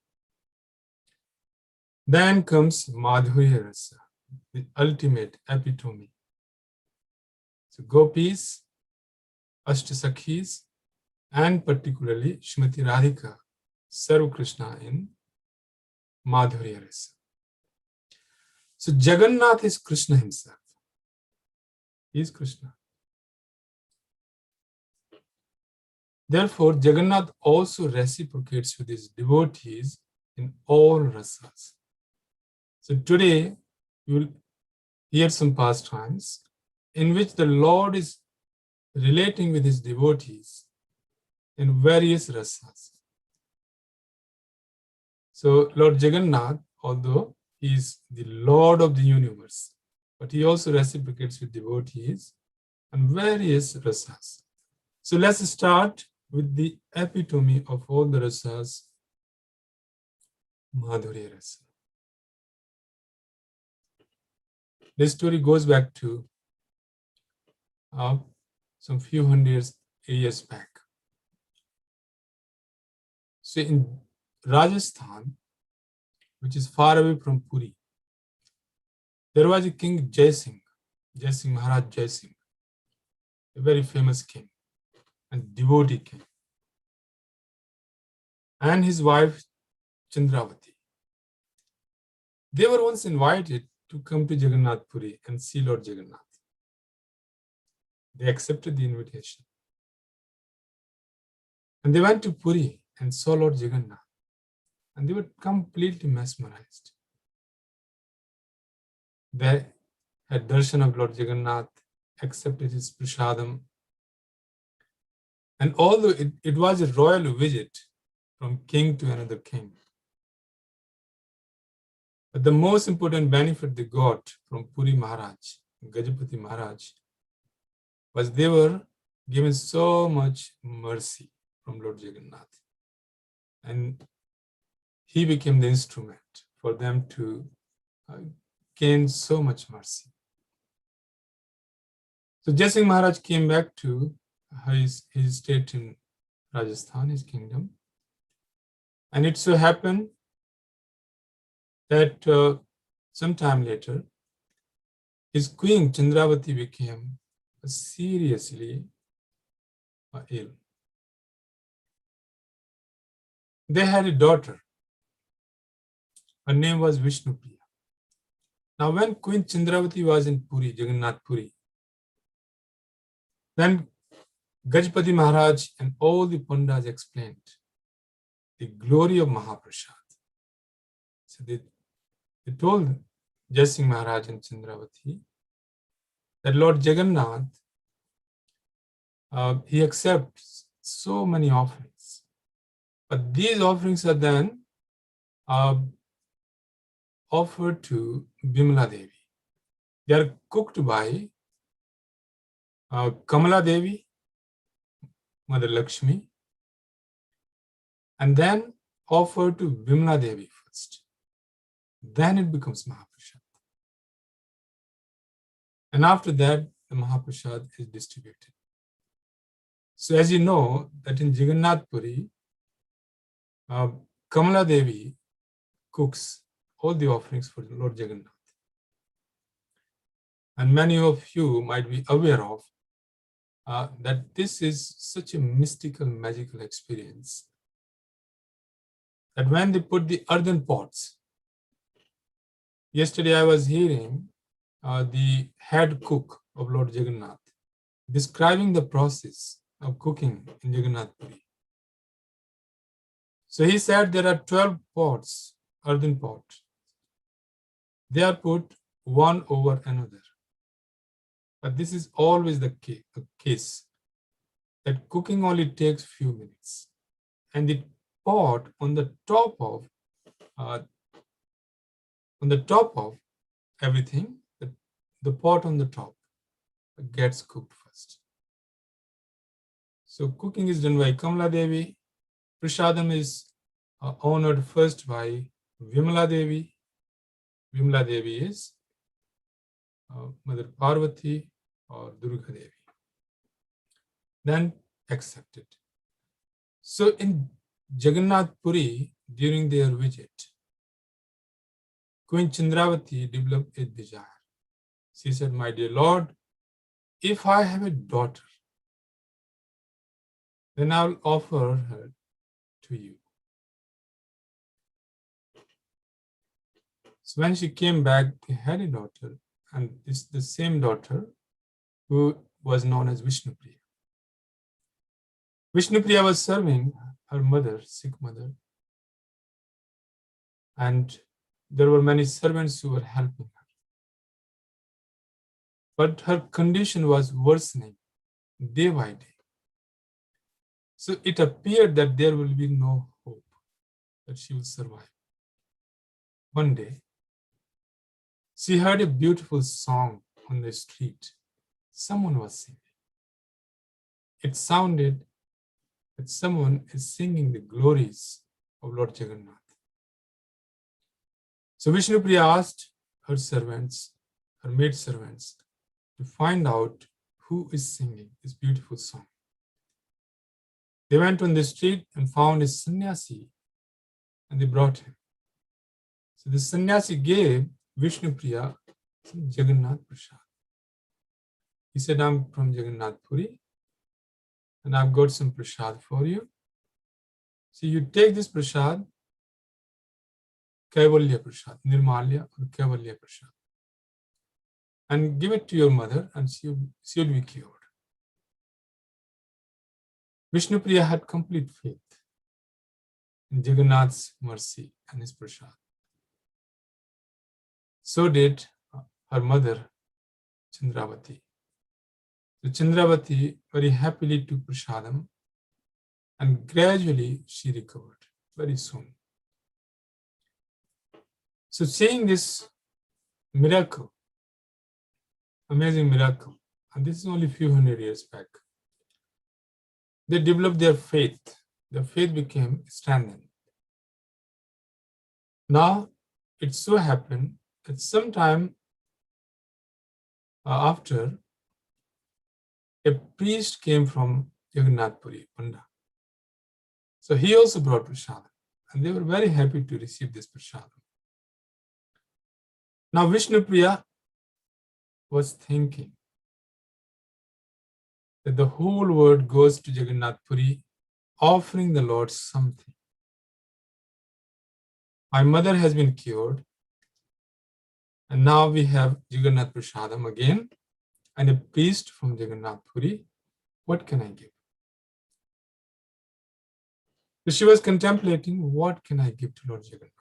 Then comes Madhurya Rasa, the ultimate epitome. So gopis, Ashtasakhis, and particularly Shrimati Radhika serve Krishna in Madhurya Rasa. So Jagannath is Krishna himself. He is Krishna. Therefore, Jagannath also reciprocates with his devotees in all rasas. So today, you will hear some pastimes in which the Lord is relating with his devotees in various rasas. So Lord Jagannath, although he is the Lord of the universe, but he also reciprocates with devotees on various rasas. So let's start with the epitome of all the rasas, Madhurya Rasa. This story goes back to some few hundred years back. So in Rajasthan, which is far away from Puri, there was a king Jai Singh Maharaj Jai Singh, a very famous king and devotee king, and his wife Chandravati. They were once invited to come to Jagannath Puri and see Lord Jagannath. They accepted the invitation. And they went to Puri and saw Lord Jagannath. And they were completely mesmerized. They had darshan of Lord Jagannath, accepted his prasadam. And although it was a royal visit from king to another king, but the most important benefit they got from Puri Maharaj, Gajapati Maharaj, was they were given so much mercy from Lord Jagannath. And he became the instrument for them to gain so much mercy. So Jai Singh Maharaj came back to his state in Rajasthan, his kingdom. And it so happened that sometime later, his queen Chandravati became seriously ill. They had a daughter. Her name was Vishnupriya. Now, when Queen Chandravati was in Puri, Jagannath Puri, then Gajapati Maharaj and all the Pandas explained the glory of Mahaprasad. So they told Jai Singh Maharaj and Chandravati that Lord Jagannath, he accepts so many offerings. But these offerings are then offered to Bimala Devi. They are cooked by Kamala Devi, Mother Lakshmi, and then offered to Bimala Devi first. Then it becomes Mahaprasad. And after that, the Mahaprasad is distributed. So as you know, that in Jagannath Puri, Kamala Devi cooks all the offerings for Lord Jagannath. And many of you might be aware of that this is such a mystical, magical experience that when they put the earthen pots, yesterday I was hearing the head cook of Lord Jagannath describing the process of cooking in Jagannath Puri. So he said there are 12 pots, earthen pots. They are put one over another. But this is always the case, that cooking only takes few minutes. And the pot on the top of everything, the pot on the top, gets cooked first. So cooking is done by Kamala Devi. Prasadam is honored first by Vimala Devi. Vimala Devi is Mother Parvati or Durga Devi. Then accepted. So in Jagannath Puri, during their visit, Queen Chandravati developed a desire. She said, "My dear Lord, if I have a daughter, then I will offer her to you." So when she came back, they had a daughter, and it's the same daughter who was known as Vishnupriya. Vishnupriya was serving her mother, sick mother, and there were many servants who were helping her. But her condition was worsening day by day. So it appeared that there will be no hope that she will survive. One day, she heard a beautiful song on the street. Someone was singing. It sounded that someone is singing the glories of Lord Jagannath. So Vishnupriya asked her servants, her maid servants, to find out who is singing this beautiful song. They went on the street and found a sannyasi, and they brought him. So the sannyasi gave Vishnupriya some Jagannath Prasad. He said, "I'm from Jagannath Puri, and I've got some prasad for you. So you take this prasad, Kaivalya Prasad, Nirmalya or Kaivalya Prasad, and give it to your mother, and she'll be cured." Vishnupriya had complete faith in Jagannath's mercy and his prasad. So did her mother, Chandravati. So Chandravati very happily took prasadam, and gradually she recovered very soon. So seeing this miracle, amazing miracle, and this is only a few hundred years back, they developed their faith. Their faith became strengthened. Now, it so happened that sometime after, a priest came from Jagannath Puri, Panda. So he also brought prasadam, and they were very happy to receive this prasadam. Now Vishnupriya was thinking that the whole world goes to Jagannath Puri offering the Lord something. My mother has been cured, and now we have Jagannath Prasadam again, and a priest from Jagannath Puri. What can I give? So she was contemplating, what can I give to Lord Jagannath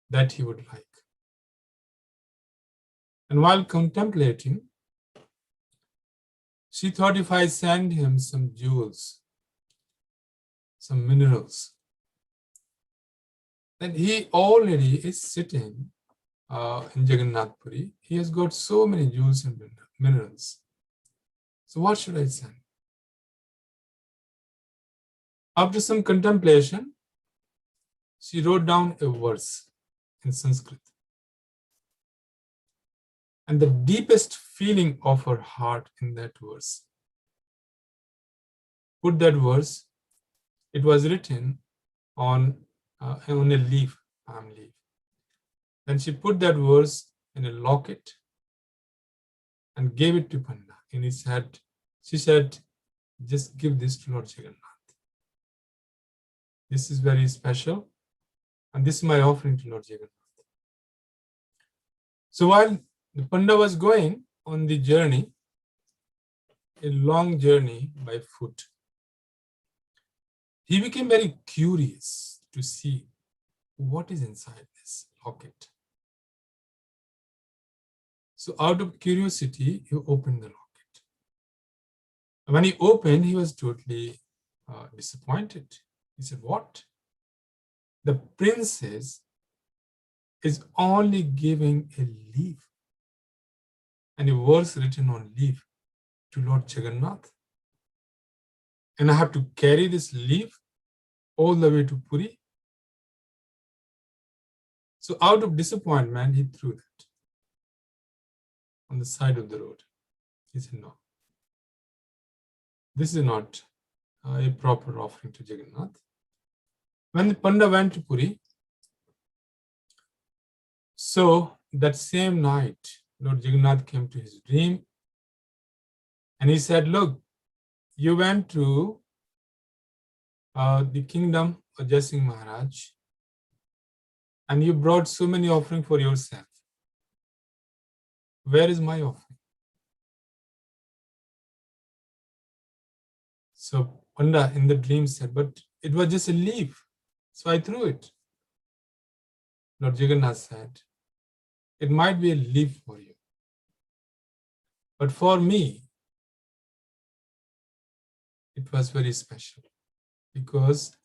that he would like? And while contemplating, she thought, if I send him some jewels, some minerals, then he already is sitting in Jagannath Puri. He has got so many jewels and minerals. So what should I send? After some contemplation, she wrote down a verse in Sanskrit. And the deepest feeling of her heart in that verse, put that verse, it was written on a leaf, palm leaf. Then she put that verse in a locket and gave it to Panda. In his hand, she said, just give this to Lord Jagannath. This is very special, and this is my offering to Lord Jagannath. So while the Panda was going on the journey, a long journey by foot, he became very curious to see what is inside this locket. So out of curiosity, he opened the locket. And when he opened, he was totally disappointed. He said, what? The princess is only giving a leaf. and a verse written on leaf to Lord Jagannath. And I have to carry this leaf all the way to Puri. So out of disappointment, he threw that on the side of the road. He said, no, this is not a proper offering to Jagannath. When the Panda went to Puri, so that same night, Lord Jagannath came to his dream and he said, look, you went to the kingdom of Jai Singh Maharaj and you brought so many offerings for yourself. Where is my offering? So Panda in the dream said, but it was just a leaf, so I threw it. Lord Jagannath said, it might be a leaf for you, but for me, it was very special because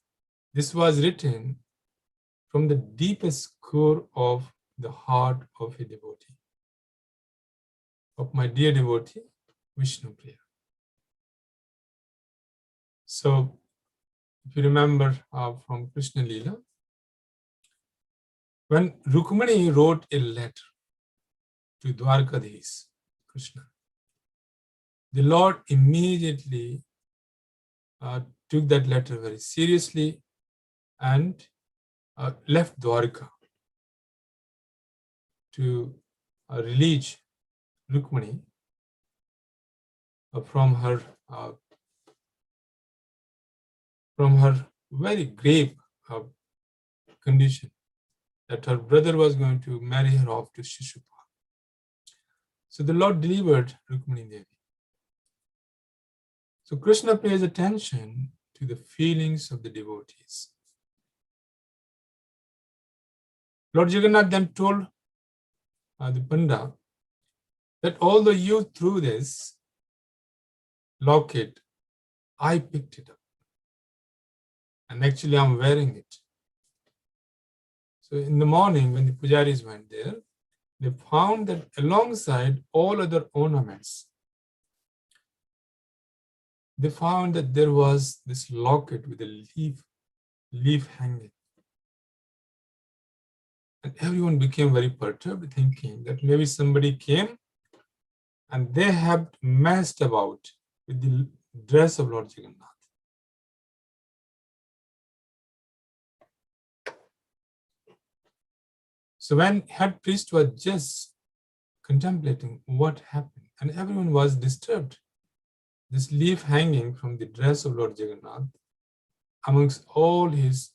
this was written from the deepest core of the heart of a devotee, of my dear devotee, Vishnupriya. So, if you remember from Krishna Leela, when Rukmani wrote a letter to Dwarkadhish, Krishna, the Lord immediately took that letter very seriously and left Dwarka to release Rukmani from her very grave condition that her brother was going to marry her off to Shishupal. So the Lord delivered Rukmani Devi. So Krishna pays attention to the feelings of the devotees. Lord Jagannath then told the Panda that although you threw this locket, I picked it up. And actually I'm wearing it. So in the morning when the pujaris went there, they found that alongside all other ornaments, they found that there was this locket with a leaf hanging. And everyone became very perturbed, thinking that maybe somebody came and they have messed about with the dress of Lord Jagannath. So when head priest was just contemplating what happened, and everyone was disturbed, this leaf hanging from the dress of Lord Jagannath amongst all his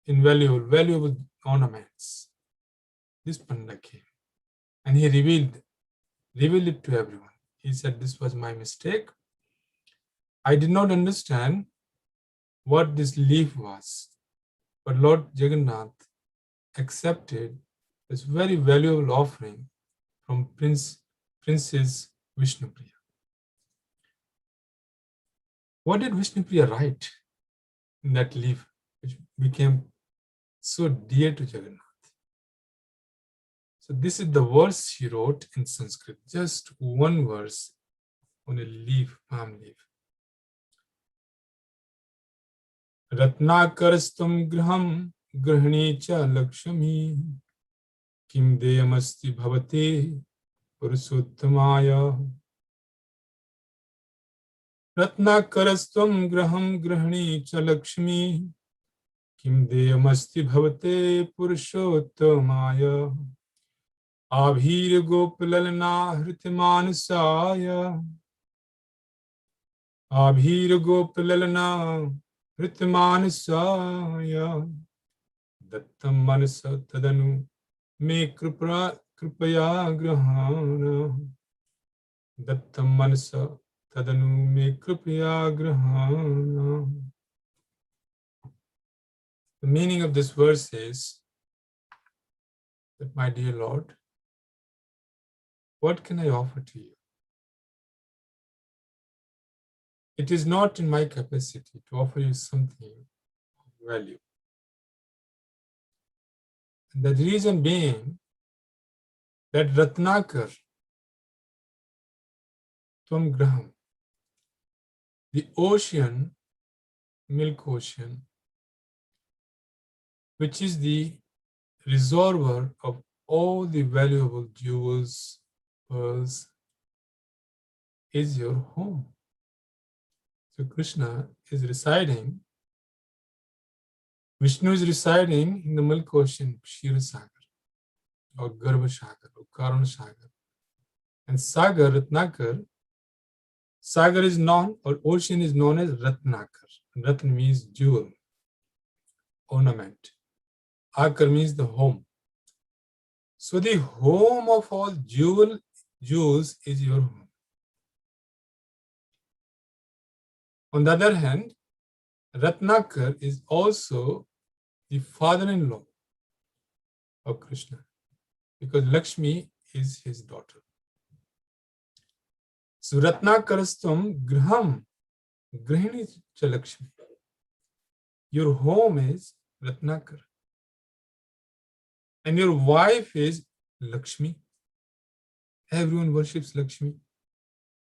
valuable ornaments, this Panda came and he revealed it to everyone. He said, this was my mistake. I did not understand what this leaf was, but Lord Jagannath accepted this very valuable offering from Princess Vishnupriya. What did Vishnupriya write in that leaf, which became so dear to Jagannath? So this is the verse she wrote in Sanskrit, just one verse on a leaf, palm leaf. Ratnakarstam graham grahani cha lakshmi kim deyamasti bhavate purushottamaya. Ratnakarastam graham grahani cha lakshmi kim deyamasti bhavate purushottamaya. Abhir gopalalna hritimānasāya. Abhir gopalalna hritimānasāya. Dattam manasa tadanu me kripaya grahana. Dattam manasa tadanu me kripaya grahana. The meaning of this verse is that, my dear Lord, what can I offer to you? It is not in my capacity to offer you something of value. And the reason being that Ratnakar, Tvam Graham, the ocean, milk ocean, which is the reservoir of all the valuable jewels, pearls, is your home. So Krishna is residing, Vishnu is residing in the milk ocean, Kshira Sagar, or Garbha Sagar, or Karana Sagar. And Sagar, Ratnakar, Sagar is known, or ocean is known as Ratnakar. Ratna means jewel, ornament. Akar means the home. So the home of all jewels is your home. On the other hand, Ratnakar is also the father-in-law of Krishna, because Lakshmi is his daughter. So Ratnakarastam Graham, Grahini cha Lakshmi. Your home is Ratnakar. And your wife is Lakshmi. Everyone worships Lakshmi.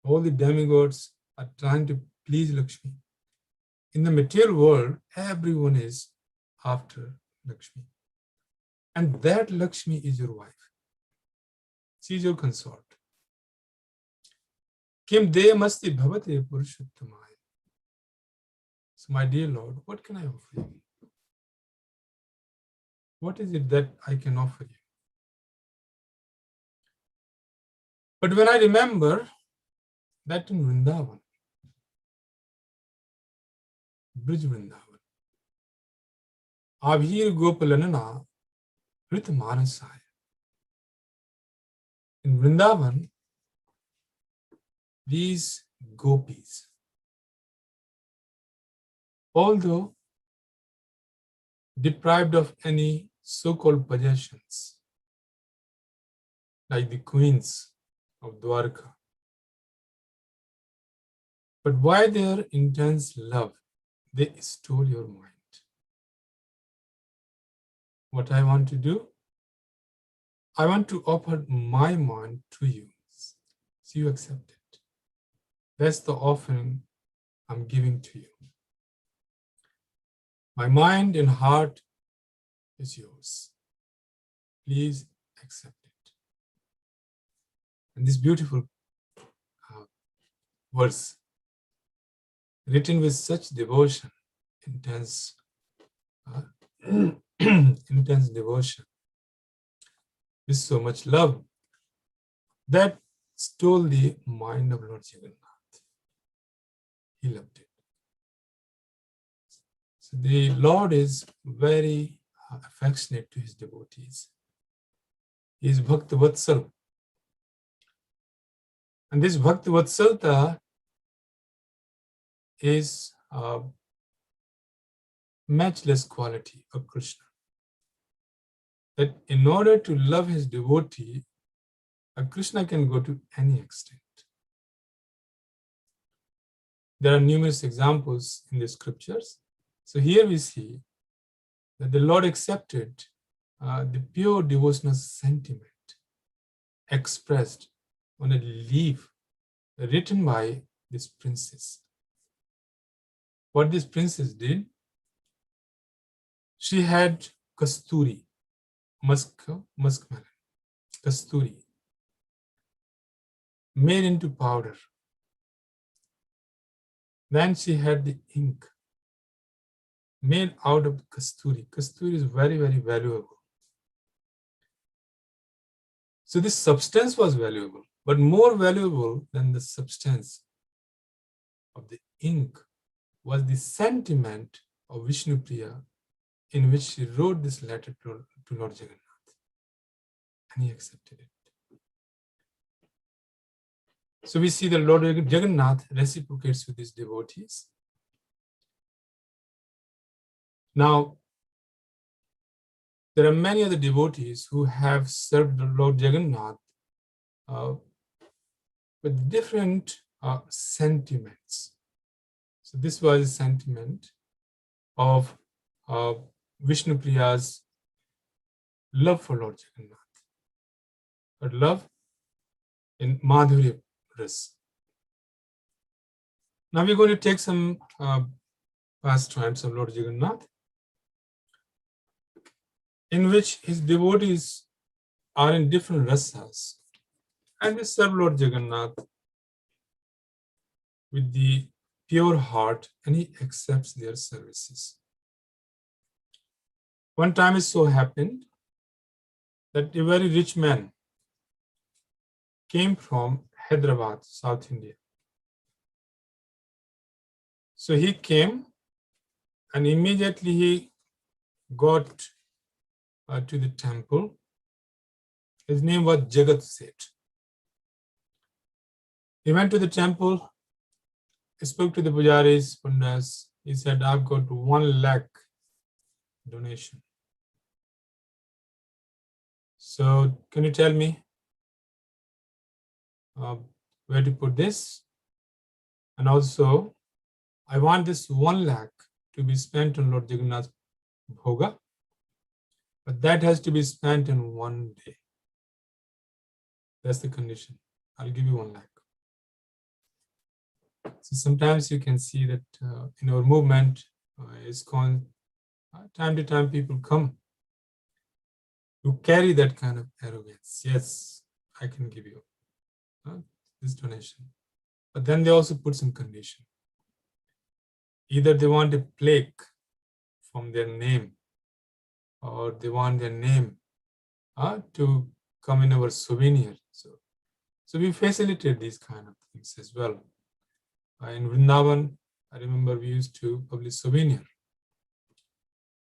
All the demigods are trying to please Lakshmi. In the material world, everyone is after Lakshmi. And that Lakshmi is your wife. She is your consort. Kim deyamasti bhavate purushottamaya. So my dear Lord, what can I offer you? What is it that I can offer you? But when I remember that in Vrindavan, Brij Vrindavan, Abhir Gopalanana Rit Manasaya. In Vrindavan, these gopis, although deprived of any so-called possessions, like the queens of Dwarka, but by their intense love, they stole your mind. What I want to do? I want to offer my mind to you, so you accept it. That's the offering I'm giving to you. My mind and heart is yours. Please accept it. And this beautiful verse, written with such devotion, intense intense devotion, with so much love, that stole the mind of Lord Jagannath. He loved it. So the Lord is very affectionate to his devotees. He is Bhakta Vatsal. And this Bhakta Vatsalta is a matchless quality of Krishna. That in order to love his devotee, Krishna can go to any extent. There are numerous examples in the scriptures. So here we see that the Lord accepted the pure devotional sentiment expressed on a leaf written by this princess. What this princess did, she had kasturi, muskmelon, kasturi, made into powder. Then she had the ink made out of kasturi. Kasturi is very, very valuable. So this substance was valuable, but more valuable than the substance of the ink was the sentiment of Vishnu Priya, in which she wrote this letter to Lord Jagannath. And he accepted it. So we see that Lord Jagannath reciprocates with his devotees. Now, there are many other devotees who have served the Lord Jagannath with different sentiments. So this was a sentiment of Vishnu Priya's love for Lord Jagannath. but love in Madhurya Ras. Now we're going to take some pastimes of Lord Jagannath, in which his devotees are in different rasas, and they serve Lord Jagannath with the pure heart, and he accepts their services. One time it so happened that a very rich man came from Hyderabad, South India. So he came, and immediately he got to the temple. His name was Jagat Seth. He went to the temple, spoke to the pujaris, pandas. He said, I've got 1 lakh donation. So can you tell me where to put this? And also, I want this 1 lakh to be spent on Lord Jagannath Bhoga, but that has to be spent in 1 day. That's the condition. I'll give you 1 lakh. So sometimes you can see that in our movement, Iskcon, time to time people come who carry that kind of arrogance. Yes, I can give you this donation. But then they also put some condition. Either they want a plaque from their name, or they want their name to come in our souvenir. So we facilitate these kind of things as well. In Vrindavan, I remember we used to publish souvenir.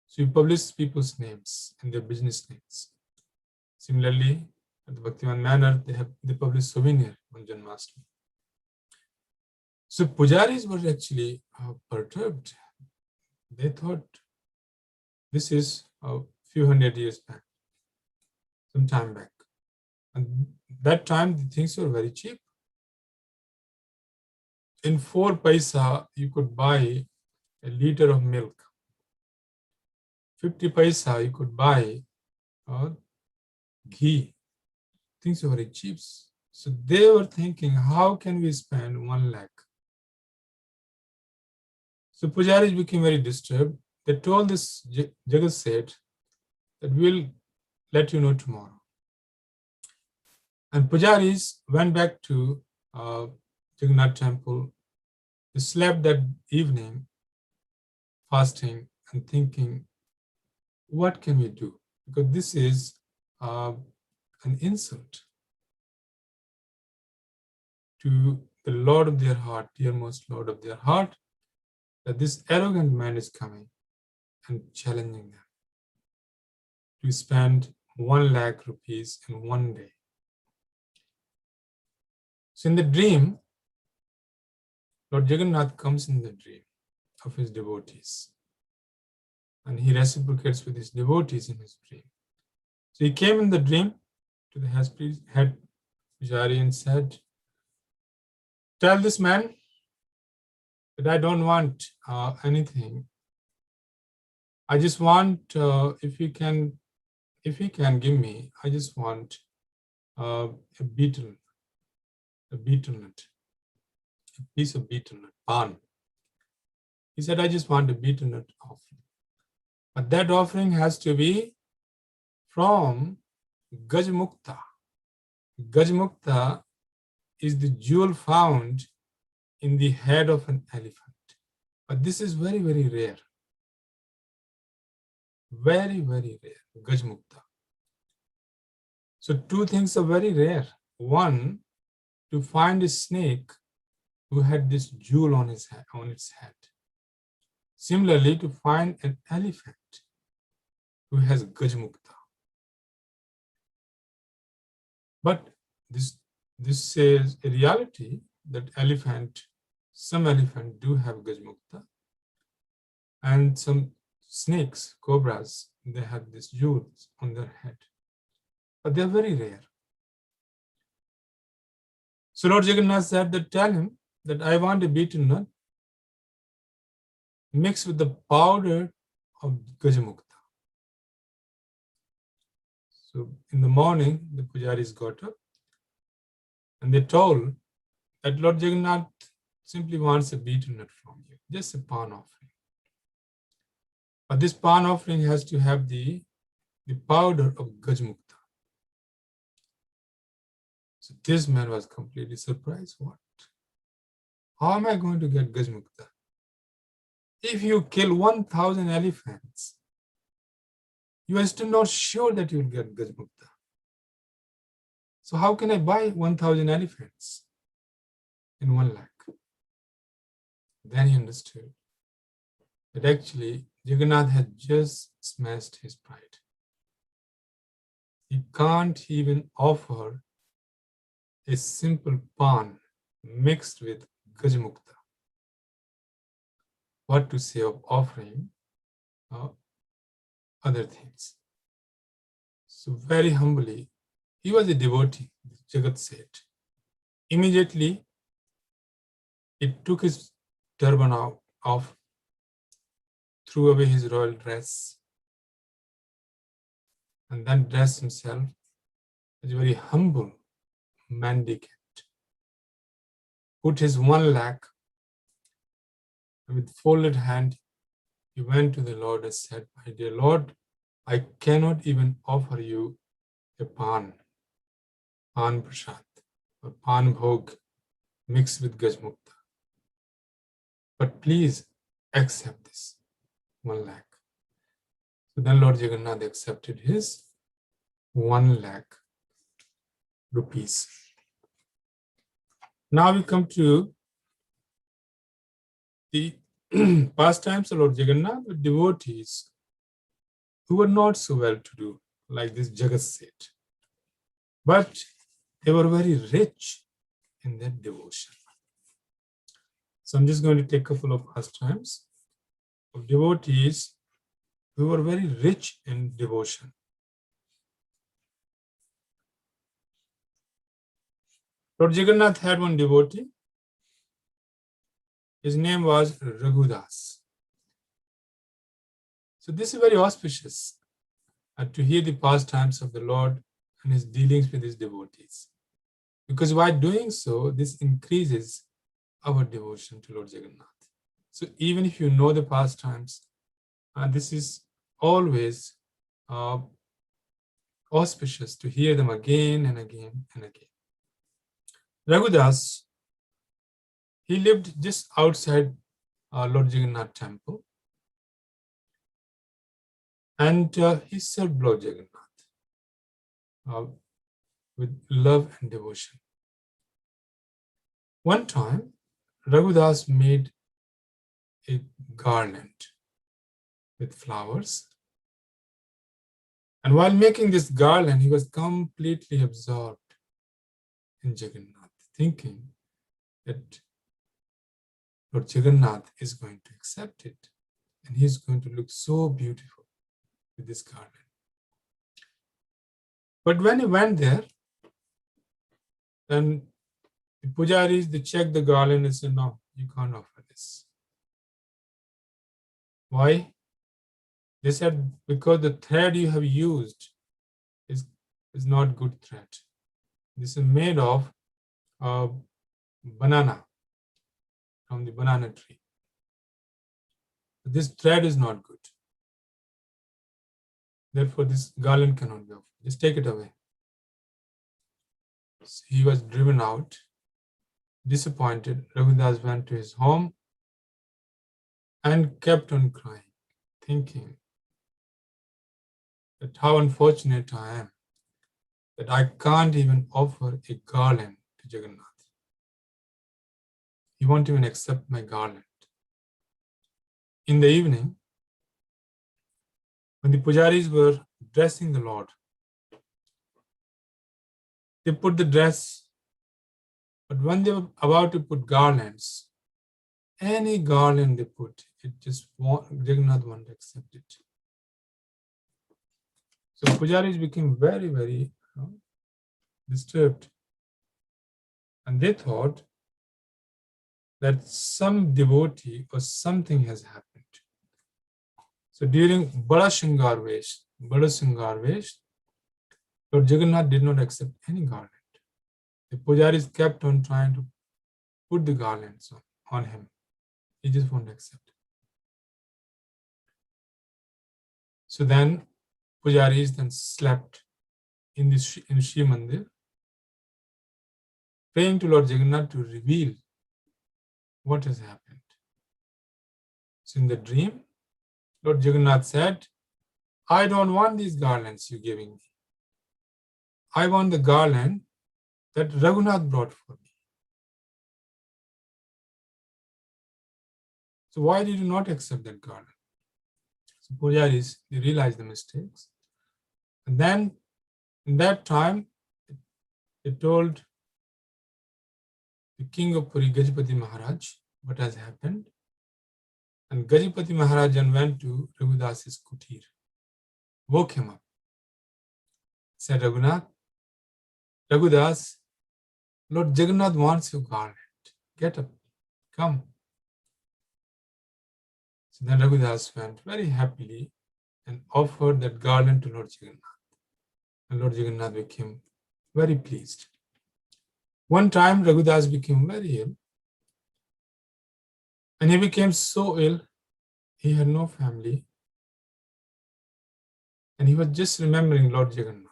So we publish people's names and their business names. Similarly, at the Bhaktivan Manor, they publish souvenir on Janmashtami. So pujaris were actually perturbed. They thought this is a few hundred years back, some time back. And that time, the things were very cheap. In 4 paisa, you could buy a liter of milk. 50 paisa, you could buy ghee. Things were very cheap. So they were thinking, how can we spend 1 lakh? So pujaris became very disturbed. They told this Jagat Seth that we'll let you know tomorrow. And pujaris went back to Jagannath temple. They slept that evening, fasting and thinking, what can we do? Because this is an insult to the Lord of their heart, dearmost Lord of their heart, that this arrogant man is coming and challenging them to spend 1 lakh rupees in 1 day. So in the dream, Lord Jagannath comes in the dream of his devotees, and he reciprocates with his devotees in his dream. So he came in the dream to the head pujari and said, tell this man that I don't want anything. I just want, if he can give me, I just want a betel nut, a piece of betel nut, pan. He said, I just want a betel nut offering. But that offering has to be from Gajmukta. Gajmukta is the jewel found in the head of an elephant. But this is very, very rare. Very, very rare, Gajmukta. So 2 things are very rare. One, to find a snake who had this jewel on its head. Similarly, to find an elephant who has Gajmukta. But this says a reality that some elephant do have Gajmukta, and some snakes, cobras, they have these jewels on their head. But they're very rare. So Lord Jagannath said that tell him that I want a betel nut mixed with the powder of Gajamukta. So in the morning, the pujaris got up and they told that Lord Jagannath simply wants a betel nut from you, just a pan offering. But this pan offering has to have the powder of Gajmukta. So this man was completely surprised. What? How am I going to get Gajmukta? If you kill 1,000 elephants, you are still not sure that you will get Gajmukta. So how can I buy 1,000 elephants in 1 lakh? Then he understood that actually Jagannath had just smashed his pride. He can't even offer a simple pan mixed with Gajmukta. What to say of offering other things? So very humbly, he was a devotee, Jagat said. Immediately, he took his turban off, threw away his royal dress, and then dressed himself as a very humble mendicant. Put his 1 lakh, and with folded hand, he went to the Lord and said, "My dear Lord, I cannot even offer you a pan prasad, or pan bhog mixed with Gajmukta. But please accept this 1 lakh. So then Lord Jagannath accepted his 1 lakh rupees. Now we come to the pastimes of Lord Jagannath with devotees who were not so well-to-do, like this Jagat Seth. But they were very rich in their devotion. So I'm just going to take a couple of pastimes of devotees who were very rich in devotion. Lord Jagannath had one devotee. His name was Raghudas. So this is very auspicious to hear the pastimes of the Lord and his dealings with his devotees. Because by doing so, this increases our devotion to Lord Jagannath. So even if you know the pastimes, this is always auspicious to hear them again and again and again. Raghudas, he lived just outside Lord Jagannath temple, and he served Lord Jagannath with love and devotion. One time, Raghudas made a garland with flowers, and while making this garland, he was completely absorbed in Jagannath, thinking that Lord Jagannath is going to accept it, and he's going to look so beautiful with this garland. But when he went there, then the pujaris, they checked the garland and said, "No, you can't offer this." Why? They said, because the thread you have used is not good thread. This is made of banana, from the banana tree. This thread is not good. Therefore, this garland cannot be offered. Just take it away. So he was driven out, disappointed. Raghudas went to his home and kept on crying, thinking that how unfortunate I am that I can't even offer a garland to Jagannath. He won't even accept my garland. In the evening, when the pujaris were dressing the Lord, they put the dress, but when they were about to put garlands, any garland they put, Jagannath won't accept it. So pujaris became very, very disturbed. And they thought that some devotee or something has happened. So during Bada Shingar Vesh, Lord Jagannath did not accept any garland. The pujaris kept on trying to put the garlands on him. He just won't accept. So then pujaris then slept in Shiv Mandir, praying to Lord Jagannath to reveal what has happened. So in the dream, Lord Jagannath said, I don't want these garlands you're giving me. I want the garland that Raghunath brought for me. So why did you not accept that garland? So pujaris, they realized the mistakes. And then in that time, they told the king of Puri, Gajapati Maharaj, what has happened. And Gajapati Maharaj went to Raghudas's kutir, woke him up, said, Raghunath, Raghudas, Lord Jagannath wants your garland. Get up, come. So then Raghudas went very happily and offered that garland to Lord Jagannath. And Lord Jagannath became very pleased. One time Raghudas became very ill. And he became so ill, he had no family. And he was just remembering Lord Jagannath.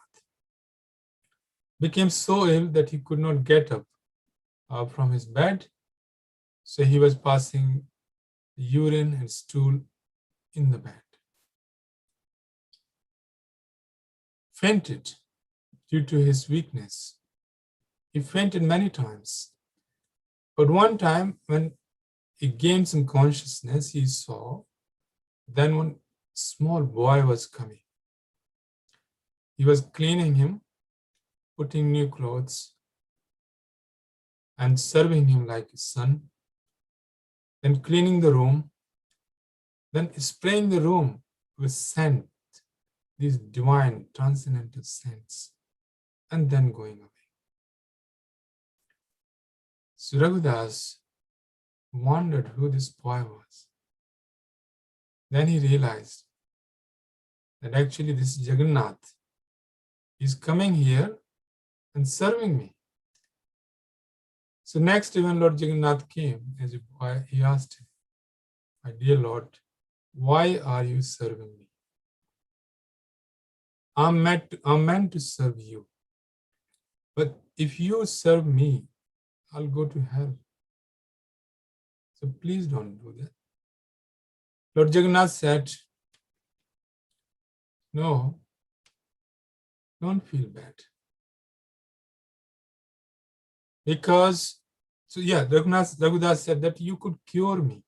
Became so ill that he could not get up from his bed. So he was passing urine and stool in the bed. Fainted due to his weakness. He fainted many times. But one time when he gained some consciousness, he saw then one small boy was coming. He was cleaning him, putting new clothes, and serving him like his son, then cleaning the room, then spraying the room with scent, these divine transcendental scents, and then going away. So Raghudas wondered who this boy was. Then he realized that actually this Jagannath is coming here and serving me. So next when Lord Jagannath came as a boy, he asked him, my dear Lord, why are you serving me? I'm meant to serve you. But if you serve me, I'll go to hell. So please don't do that. Lord Jagannath said, no, don't feel bad. Because, Raghudas said that you could cure me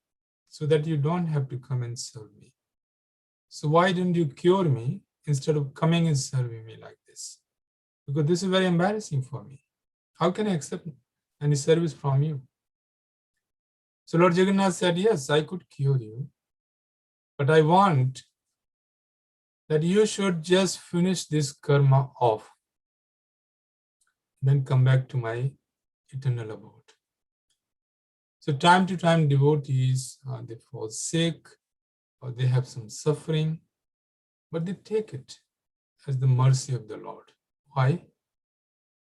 so that you don't have to come and serve me. So why didn't you cure me instead of coming and serving me like this? Because this is very embarrassing for me. How can I accept any service from you? So Lord Jagannath said, yes, I could cure you, but I want that you should just finish this karma off, then come back to my eternal abode. So time to time devotees, they fall sick or they have some suffering, but they take it as the mercy of the Lord. Why?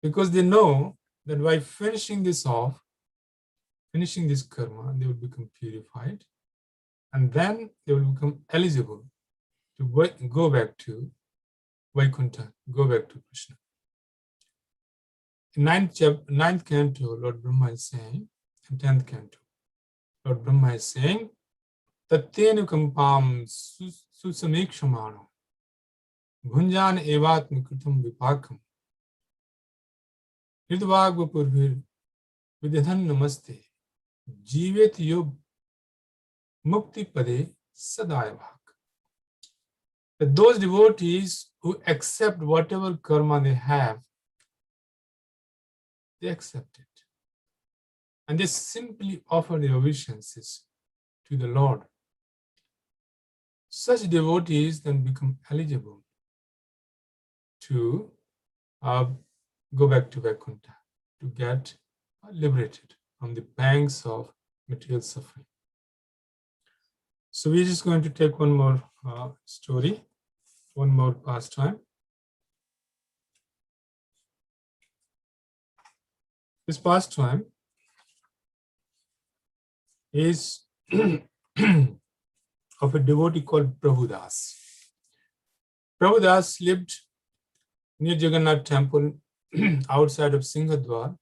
Because they know that by finishing this off, finishing this karma, they will become purified, and then they will become eligible to go back to Vaikuntha, go back to Krishna. In ninth canto, Lord Brahma is saying, in 10th canto, Lord Brahma is saying, Tatyenu kampam susamekshamano bhunjan evatma kritam vipakam hridvagvapurvir vidhan namaste jivet yog mukti pade sadayavak. That those devotees who accept whatever karma they have, they accept it. And they simply offer their obeisances to the Lord. Such devotees then become eligible to go back to Vaikuntha, to get liberated from the pangs of material suffering. So we're just going to take one more story, one more pastime. This pastime is of a devotee called Prabhudas. Prabhudas lived near Jagannath temple outside of Singhadwar,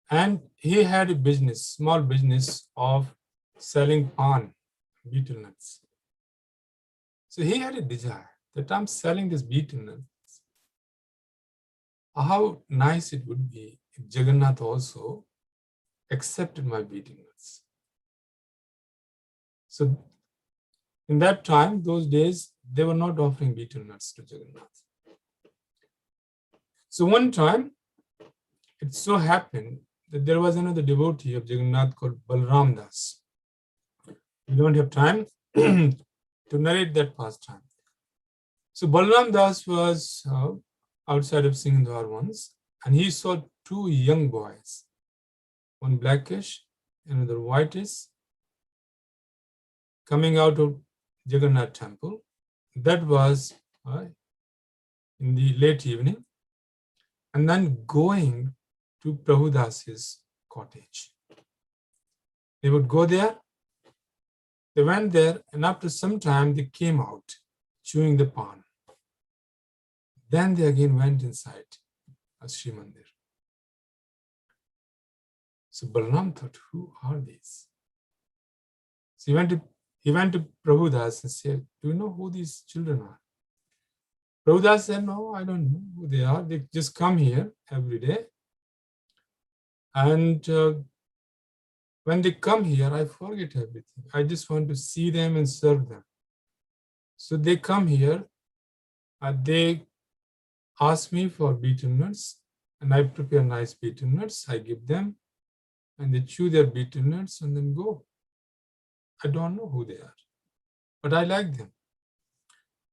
and he had a business, small business of selling pan, betel nuts. So he had a desire that I'm selling this betel nuts. How nice it would be if Jagannath also accepted my betel nuts. So in that time, those days, they were not offering betel nuts to Jagannath. So one time, it so happened that there was another devotee of Jagannath called Balram Das. We don't have time to narrate that pastime. So Balram Das was outside of Singhadwar once, and he saw two young boys, one blackish, another whitish, coming out of Jagannath temple. That was in the late evening, and then going to Prabhudas's cottage. They would go there, they went there, and after some time they came out chewing the pan. Then they again went inside Sri Mandir. So Balram thought, who are these? So he went to Prabhudas and said, do you know who these children are? Prabhudas said, no, I don't know who they are. They just come here every day. And when they come here, I forget everything. I just want to see them and serve them. So they come here, they ask me for betel nuts, and I prepare nice betel nuts. I give them, and they chew their betel nuts and then go. I don't know who they are, but I like them.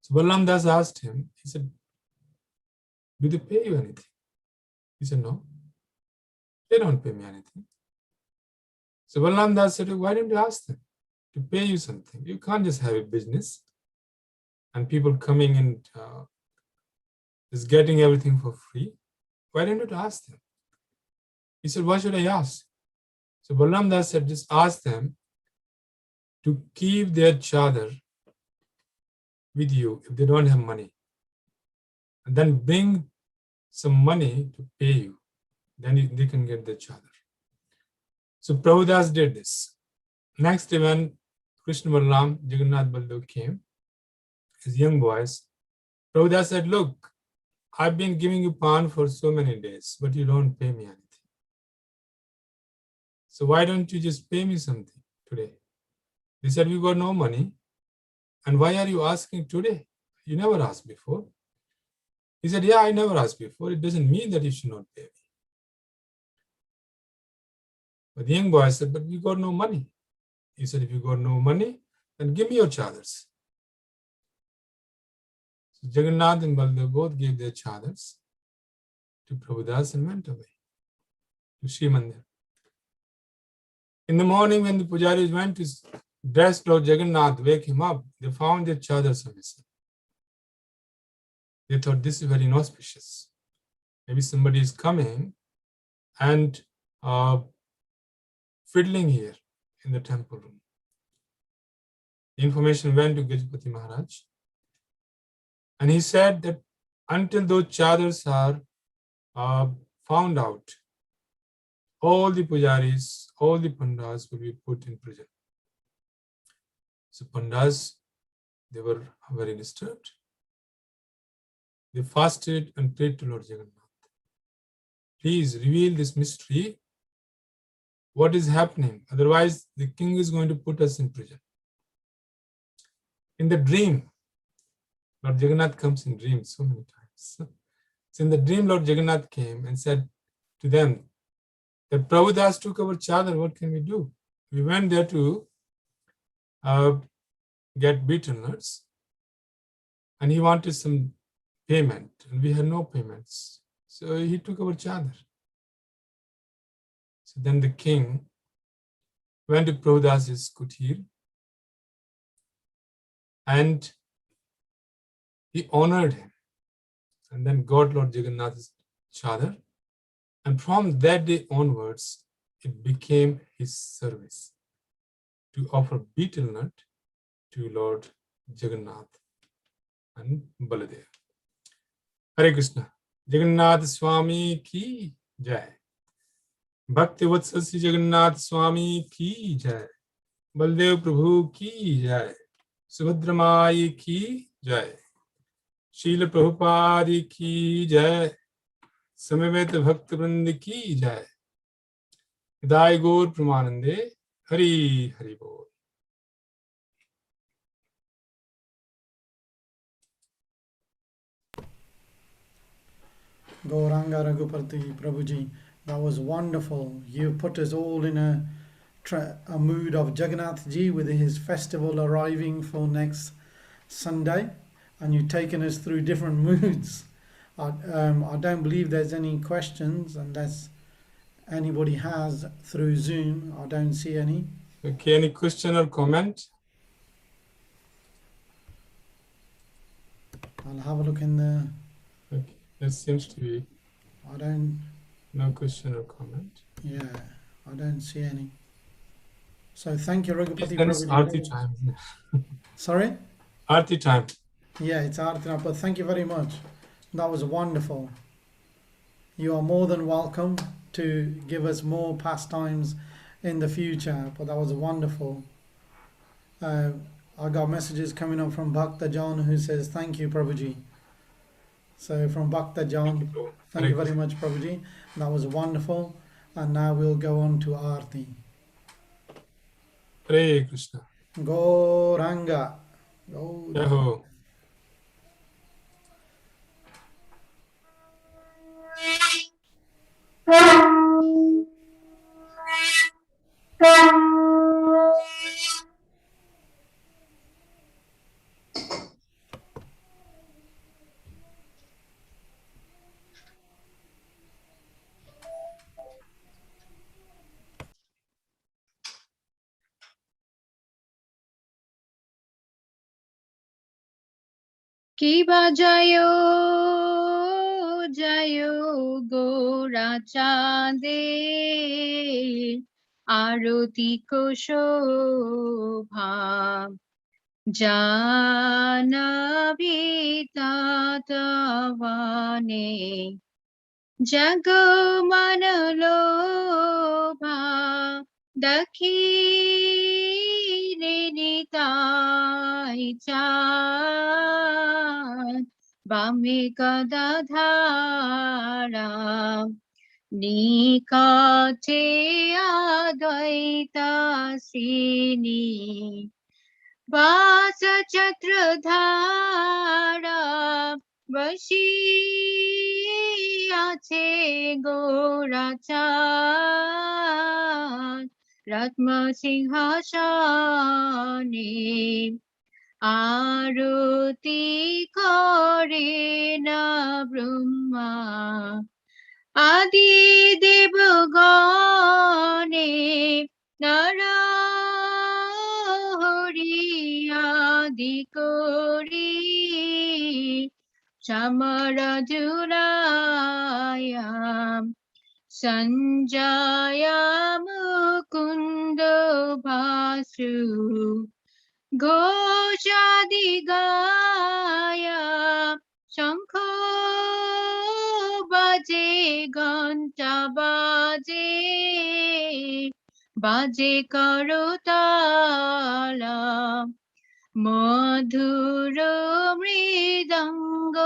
So Balram Das asked him, he said, do they pay you anything? He said, no, they don't pay me anything. So Balram Das said, why don't you ask them to pay you something? You can't just have a business and people coming and just getting everything for free. Why don't you ask them? He said, why should I ask? So Balram Das said, just ask them to keep their chadar with you if they don't have money, and then bring some money to pay you. Then they can get the chadar. So Prabhudas did this. Next day when Krishna Balaram, Jagannath Baldev came, as young boys, Prabhudas said, look, I've been giving you pan for so many days, but you don't pay me anything. So why don't you just pay me something today? They said, we got no money. And why are you asking today? You never asked before. He said, yeah, I never asked before. It doesn't mean that you should not pay me. But the young boy said, but we got no money. He said, if you got no money, then give me your chadars. So Jagannath and Baldev both gave their chadars to Prabhudas and went away to Sri Mandir. In the morning when the pujaris went to dress Lord Jagannath, wake him up, they found their chadars missing. They thought this is very inauspicious. Maybe somebody is coming and fiddling here in the temple room. The information went to Gajapati Maharaj, and he said that until those chadars are found out, all the pujaris, all the pandas will be put in prison. So pandas, they were very disturbed. They fasted and prayed to Lord Jagannath. Please reveal this mystery. What is happening? Otherwise, the king is going to put us in prison. In the dream, Lord Jagannath comes in dreams so many times. So in the dream, Lord Jagannath came and said to them that Prabhudas took our chadar, what can we do? We went there to get betel nuts, and he wanted some payment, and we had no payments. So he took our chadar. So then the king went to Prabhudas's kutir, and he honored him, and then got Lord Jagannath's chadar And from that day onwards, it became his service to offer betel nut to Lord Jagannath and Baladev. Hare Krishna. Jagannath Swami ki jai. Bhakti Vatsal Sri Jagannath Swami ki jai. Baladev Prabhu ki jai. Subhadra Mai ki jai. Srila Prabhupada ki jai. Samaveta Bhakta Vrind ki jai. Hidai Gaur Pramanande. Hari Hari Bol. Gauranga Raghupati Prabhuji, that was wonderful. You put us all in a mood of Jagannath Ji with his festival arriving for next Sunday, and you've taken us through different moods. I don't believe there's any questions unless anybody has through Zoom. I don't see any. Okay, any question or comment? I'll have a look in the. Okay, there seems to be I don't. no question or comment. Yeah, I don't see any. So thank you, Raghupati Then it's Prabhuji. Aarti time. Sorry? Aarti time. Yeah, it's Arthana, but thank you very much. That was wonderful. You are more than welcome to give us more pastimes in the future, but that was wonderful. I got messages coming up from Bhakta John who says, thank you, Prabhuji. So from Bhakta John, thank you very much, Prabhuji. That was wonderful. And now we'll go on to Aarti. Hare Krishna. Gauranga. Yaho. কিবা জয় জয় গোরা চাঁদে আরতি কোশোভা জানাবি তাতবানে জগমন লোভা দক্ষিণে নিতাই চাঁদ বামে গদাধারা নিকটে অদ্বৈতা শ্রেণী বাস চক্রধারা বসি আছে গোরা চাঁদ রত্ন সিংহাসনে আরতি করে না ব্রহ্মা আদি দেবগণে নরহরি আদি করি চামর জুড়ায়া সঞ্জয় মুকুন্দ ভাসু ঘোষাদি গায়া শঙ্খ বাজে ঘন্টা বাজে বাজে করতালা মধুর মৃদঙ্গ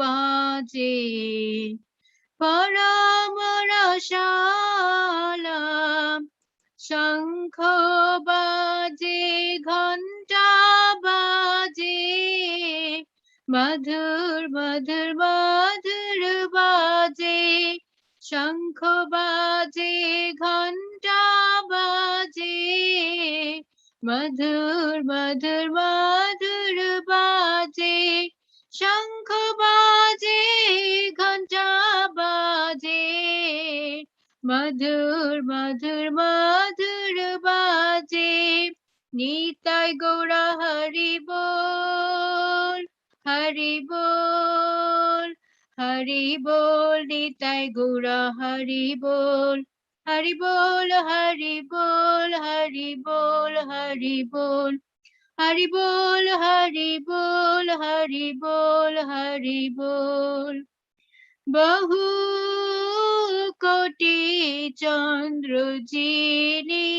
বাজে পরম রসালা শঙ্খ বাজে ঘন্টা বাজে মধুর মধুর মধুর বাজে শঙ্খ বাজে ঘন্টা বাজে মধুর মধুর মধুর বাজে শঙ্খ বাজে ঘন্টা বাজে মধুর মধুর মধুর বাজে নিতাই গৌরা হরি বল হরি বল Hari bol nitai gura hari bol. Hari bol, hari bol, hari bol, hari bol. Hari bol, hari bol, hari bol, hari bol. Bahu koti chandra jini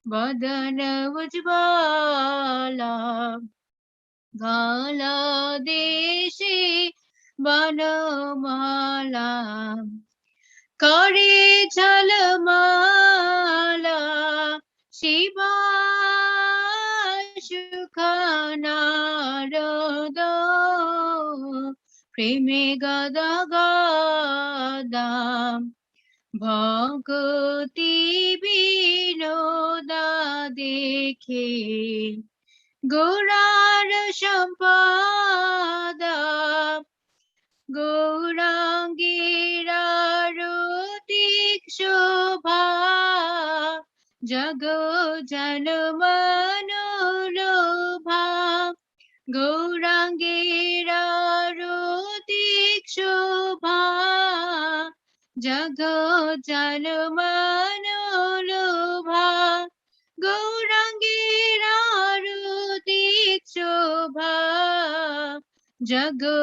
badana ujvala gala deshi banamala करे झलमाला शिवा सुखनारद प्रेमे गदा गदा भक्ति विनोदा देखे गौरार सम्पदा गौराङ्गीरारुतिक शोभा जग जन मनोलोभा गौराङ्गीरारुतिक शोभा जग जन मनोलोभा गौराङ्गीरारुतिक शोभा जगो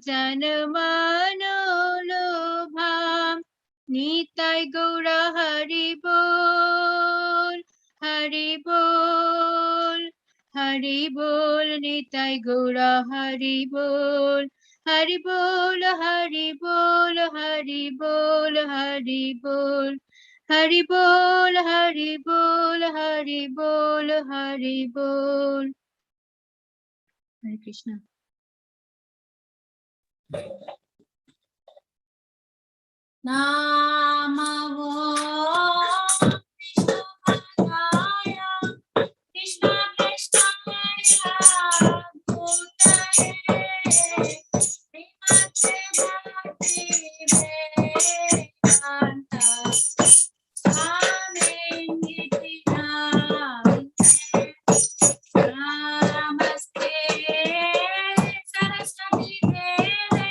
जन मनोलोभा निताय गौरा हरि बोल हरि बोल हरि बोल निताय गौरा हरि बोल हरि बोल हरि बोल हरि बोल हरि बोल हरि बोल हरि बोल हरि बोल हरि बोल हरे Krishna Namo Krishnaya Krishna Krishnaya Bhutale Srimate Bhakti Vedanta Swami Nityanande Namaste Saraswati Deve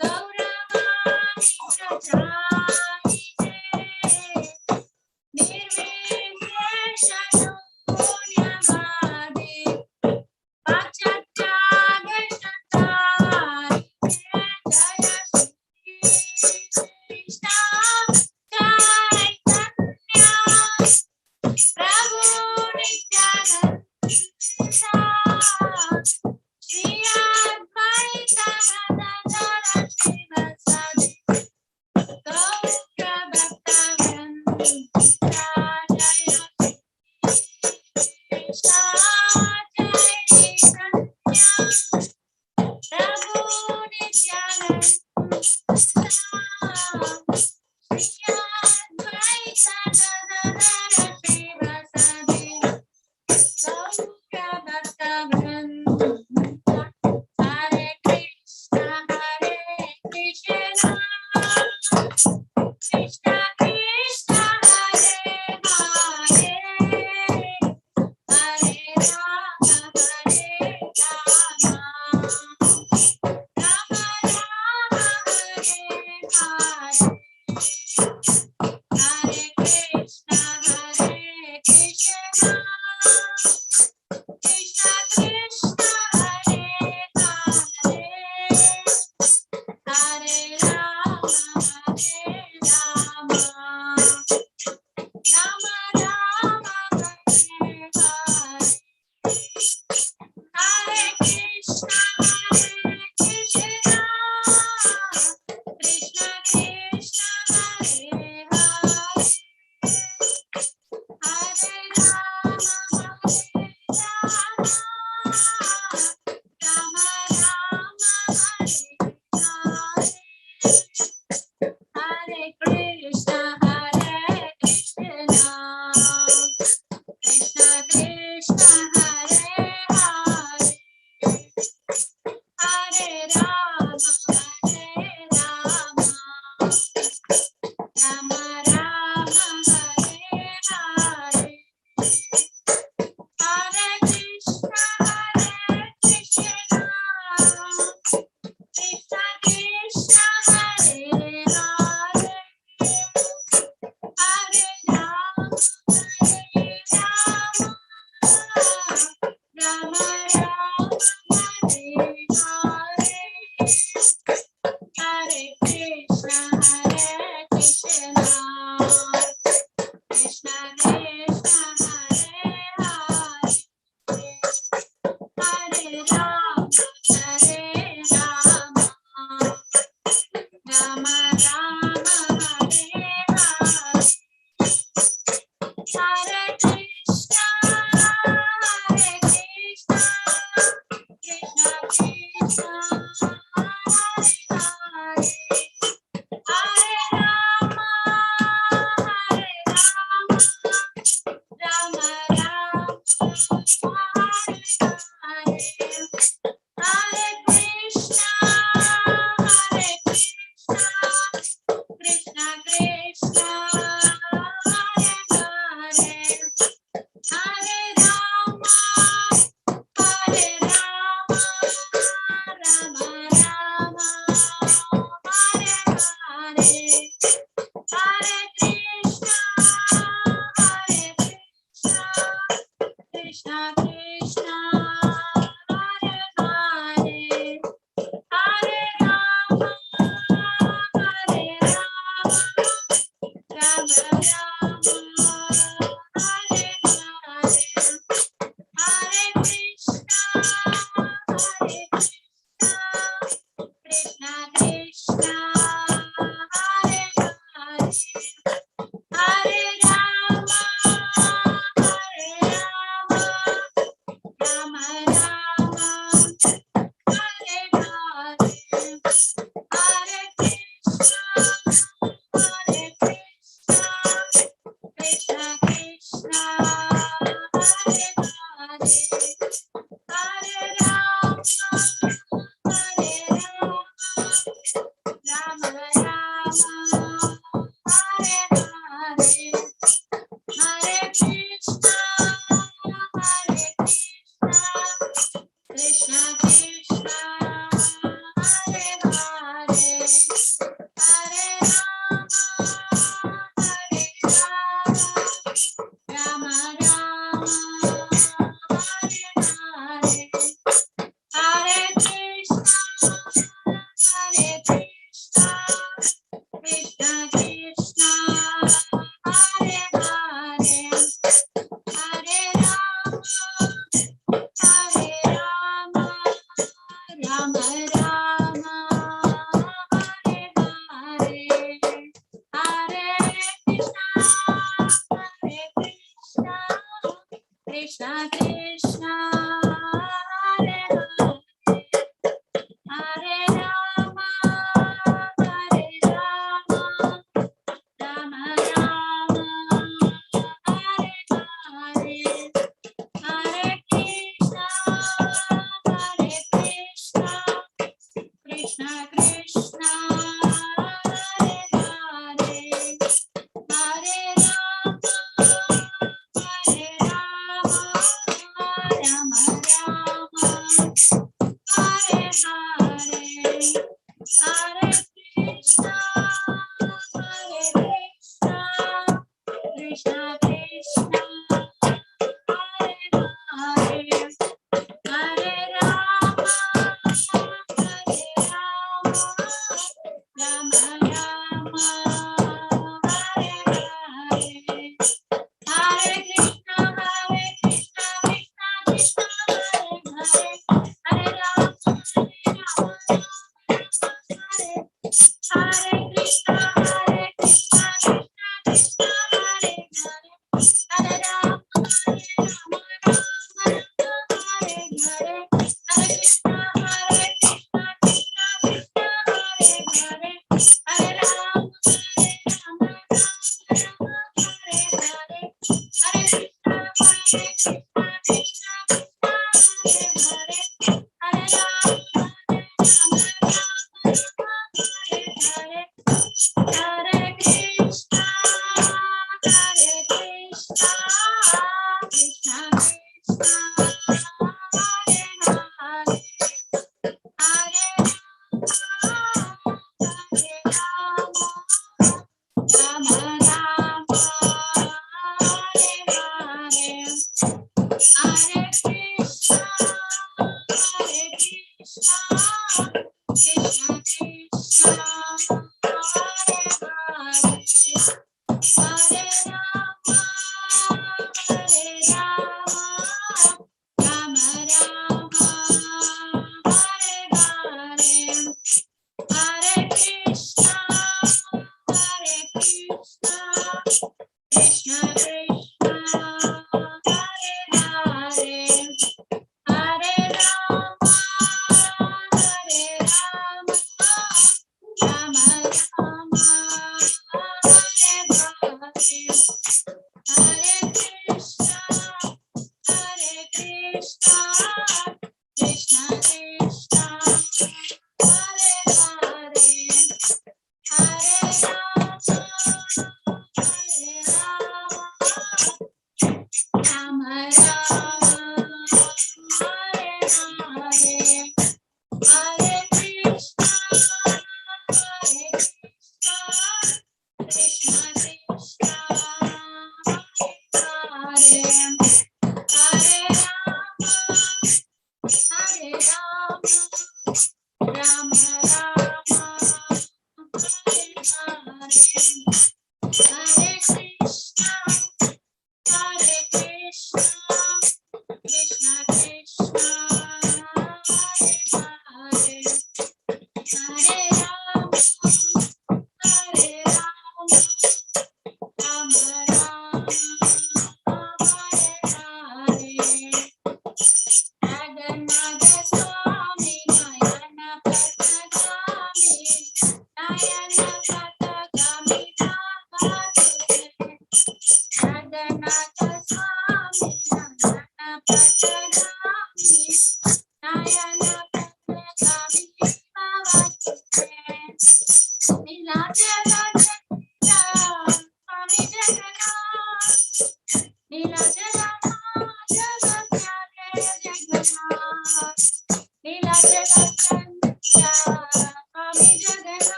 Gauravani Prachayate Nirvishesha Shunyavadi Pachatyagashatari Jaya Shri Krishna Chaitanya Prabhu Nityananda Shri Advaita Gadadhara Srivasadi Gaura Bhakta Vrinda Jaya Krishna Chaitanya Prabhu Nityananda Shri Advaita Gadadhara Srivasadi Gaura Bhakta Vrinda Hare Krishna Krishna Krishna Hare Hare Hare Rama Rama Rama Hare Hare Hare Krishna Krishna Krishna Krishna Hare Hare Hare Rama Rama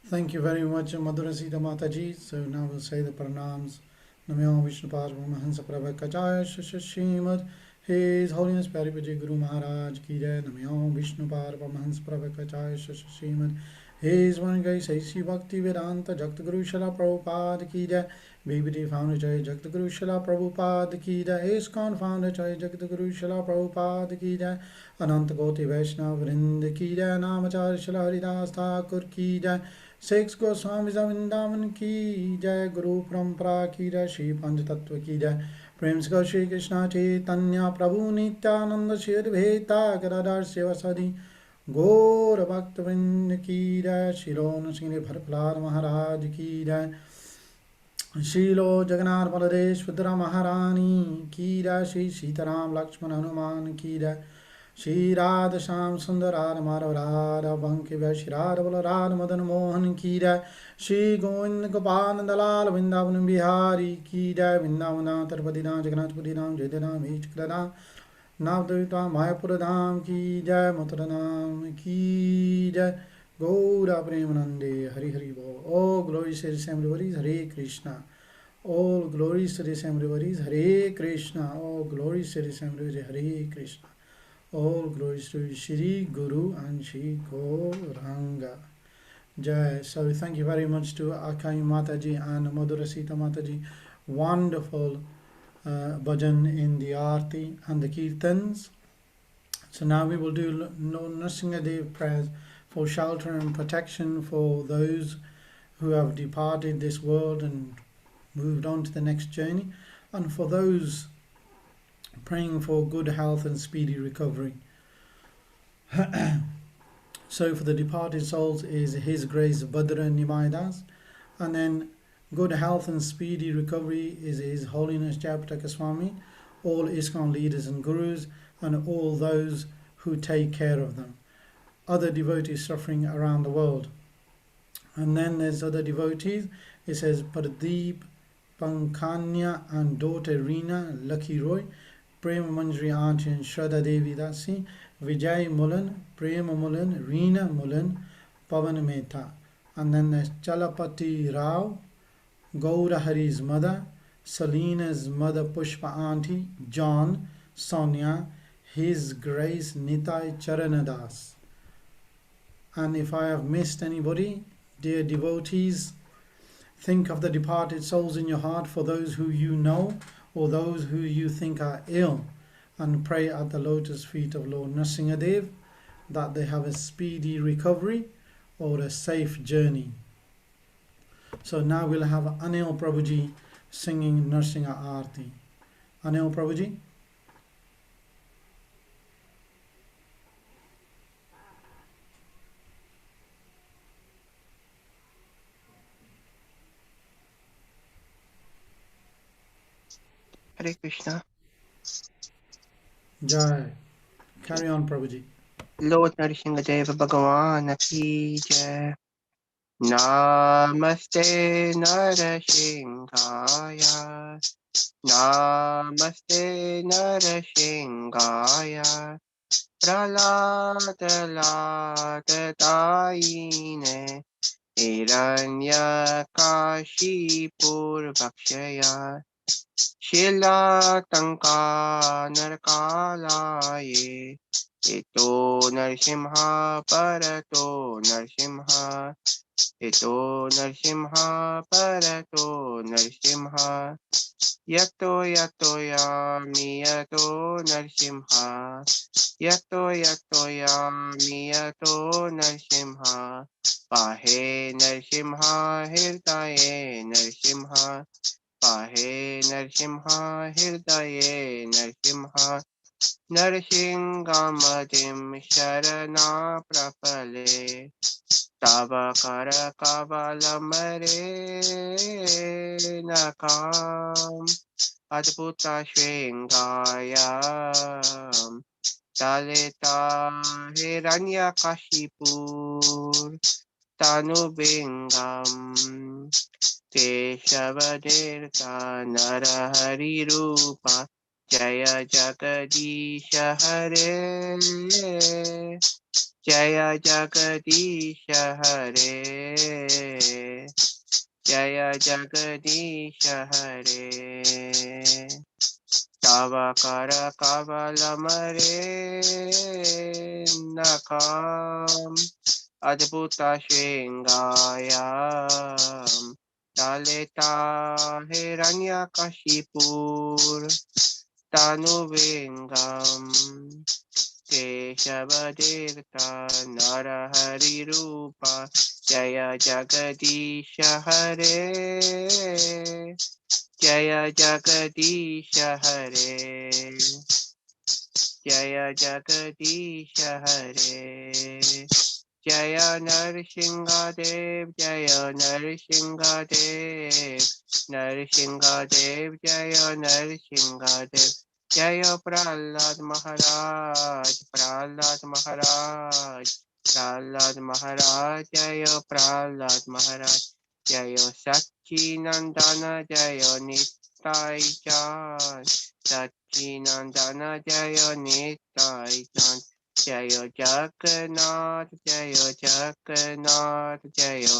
Thank you very much, Madhura Sita Mataji. So now we'll say the pranams. Namyo Vishnu Paramahansa Prabhakachaya Shashimad. His Holiness Paripaji Guru Maharaj Ki Jai. Namyo Vishnu Paramahansa Prabhakachaya Shashimad. His one guy Saisi Bhakti Vedanta Jagta Guru Shala Prabhupada Ki Jai. BBD Founder Jai Jagta Guru Shala Prabhupada Ki Jai. Iskcon Founder Jai Jagta Guru Shala Prabhupada Ki Jai. Ananta Koti Vaishnava Vrind Ki Jai. Namachar Shala Haridas Thakur Ki Jai. Six Goswamis of Vrindavan Ki Jai. Guru Parampara Ki Jai. Shri Panch Tattva Ki Jai. Prem Se Shri Krishna Chaitanya Prabhu Nityananda Shri Advaita Gadadhar Sevasadi Gaur Bhaktavrind Ki Jai. Shilo Nrsimha Bharpalad Maharaj Ki Jai. Shilo Jagannath Baladev Sudra Maharani Ki Jai. Shri Sitaram Lakshman Hanuman Ki Jai. Shri Radha Sham Sundar Radha Madhav Radha Banki Shri Radha Bala Radha Madan Mohan Ki Jai. Shri Govind Gopal Dalal Vrindavan Bihari Ki Jai. Vrindavana Tirupati Dham Jagannath Puri Dham Jai Dham Ishkara Dham Navadvita Mayapura Dham Ki Jai. Mathura Dham Ki Jai. Gaura Premanande Hari Hari Bo. All glories to the Assembly Hare Krishna. All glories to the Assembly Hare Krishna. All glories to the Assembly Hare Krishna. All glories to Shri Guru and Shri Gauranga. Jai. So thank you very much to Akai Mataji and Madhura Sita Mataji. Wonderful bhajan in the Aarti and the Kirtans. So now we will do Nrsimhadev prayers for shelter and protection for those who have departed this world and moved on to the next journey, and for those praying for good health and speedy recovery. So for the departed souls is His Grace Bhadra Nimaidas, and then good health and speedy recovery is His Holiness Jayapataka Swami, all Iskcon leaders and gurus, and all those who take care of them, other devotees suffering around the world. And then there's other devotees. It says Pradeep, Pankanya and daughter Reena, Lucky Roy, Prema Manjari Auntie and Shraddha Devi Dasi, Vijay Mullen, Prema Mullen, Reena Mullen, Pavan Mehta. And then there's Chalapati Rao, Gaura Hari's mother, Salina's mother Pushpa Auntie, John, Sonia, His Grace Nitai Charanadas. And if I have missed anybody, dear devotees, think of the departed souls in your heart for those who you know or those who you think are ill, and pray at the lotus feet of Lord Nrsimhadev that they have a speedy recovery or a safe journey. So now we'll have Anil Prabhuji singing Nrsimha Aarti. Anil Prabhuji. Hare Krishna. Jai. Carry on, Prabhuji. Lord Nrsimhadeva Bhagavan Ki Jai. Namaste Narasinghaya. Namaste Narasinghaya. Pralatalatatayine. Hiranyakashipur Bhakshaya. Shilatanka Narkalaye. Ito Narsimha Parato Narsimha. Ito Narsimha Parato Narsimha. Yato Yami Yato Narsimha. Yato Yami Yato Narsimha. Pahe Narsimha Hirdaye Narsimha. Pahe Narsimha Hirdaye Narsimha. Narsingamadim Sharana Prapale. Tava Kara Kavalamare Nakam. Adbhuta Shringayam. Talita Hiranyakashipur. Tanubingam. Keshavadeta Narahari Rupa. Jaya Jagadisha Hare. Jaya Jagadisha Hare, Jaya Jagadisha Hare. Tava Kara Kavalamare Nakam Adbhuta Shringayam Daleta Hiranyakashipur Tanuvengam Keshavadevta Narahari Rupa Jaya Jagadisha Hare Jaya Jagadisha Hare Jaya Jagadisha Hare Jaya Narsingadev Jaya Narsingadev Narsingadev Jaya Narsingadev Jaya Prahlad Maharaj Prahlad Maharaj Prahlad Maharaj Jaya Prahlad Maharaj Jaya Satchinandana Jaya Nittai Chan Satchinandana Jaya Nittai Chan Jayo Jagannath Jayo Jagannath Jayo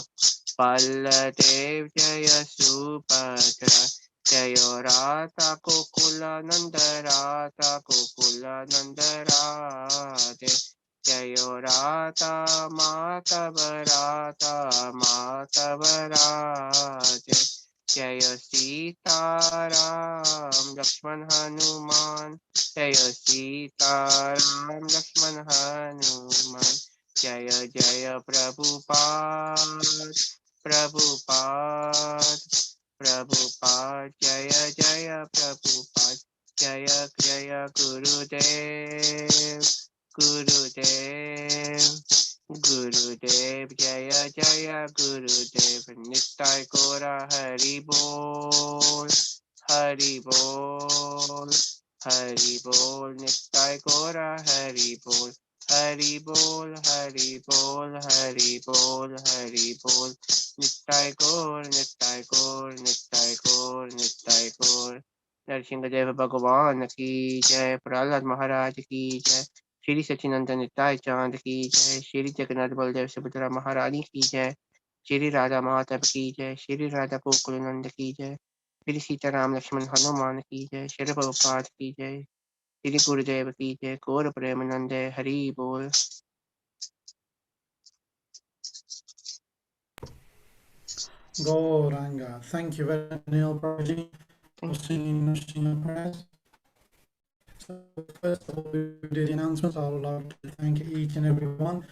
Baladev Jaya Subhadra Jayo Radha Gokula Nanda Radha Gokula Nanda Radhe Jayo Radha Madhava Radha Madhava Radhe Jayo Sita Ram Lakshman Hanuman Jayo Sita Ram Lakshman Hanuman Jaya Jaya Prabhupada Prabhupada Prabhupada Jaya Jaya Prabhupada Jaya Jaya Gurudev Gurudev Gurudev Jaya Jaya Gurudev Nittai Gora Hari Bol Hari Bol Hari Bol Nittai Gora Hari Bol Hari Bol Hari Bol Hari Bol Hari Bol Nittai Gaur Nittai Gaur Nittai Gaur Nittai Gaur Narasimhadeva भगवान की जय प्रहलाद महाराज की जय श्री सचिनंदन निताय चांद की जय श्री जगन्नाथ बलदेव सुभद्रा महारानी की जय श्री राधा माधव की जय श्री राधा गोकुल नंद की जय श्री सीताराम लक्ष्मण हनुमान की जय श्री प्रभुपाद की जय श्री गुरुदेव की जय गौर प्रेमानंद हरि बोल Gauranga. Thank you very much, Neil Prabhuji, for singing national prayers. So first of all, we did the announcements. I would like to thank each and every one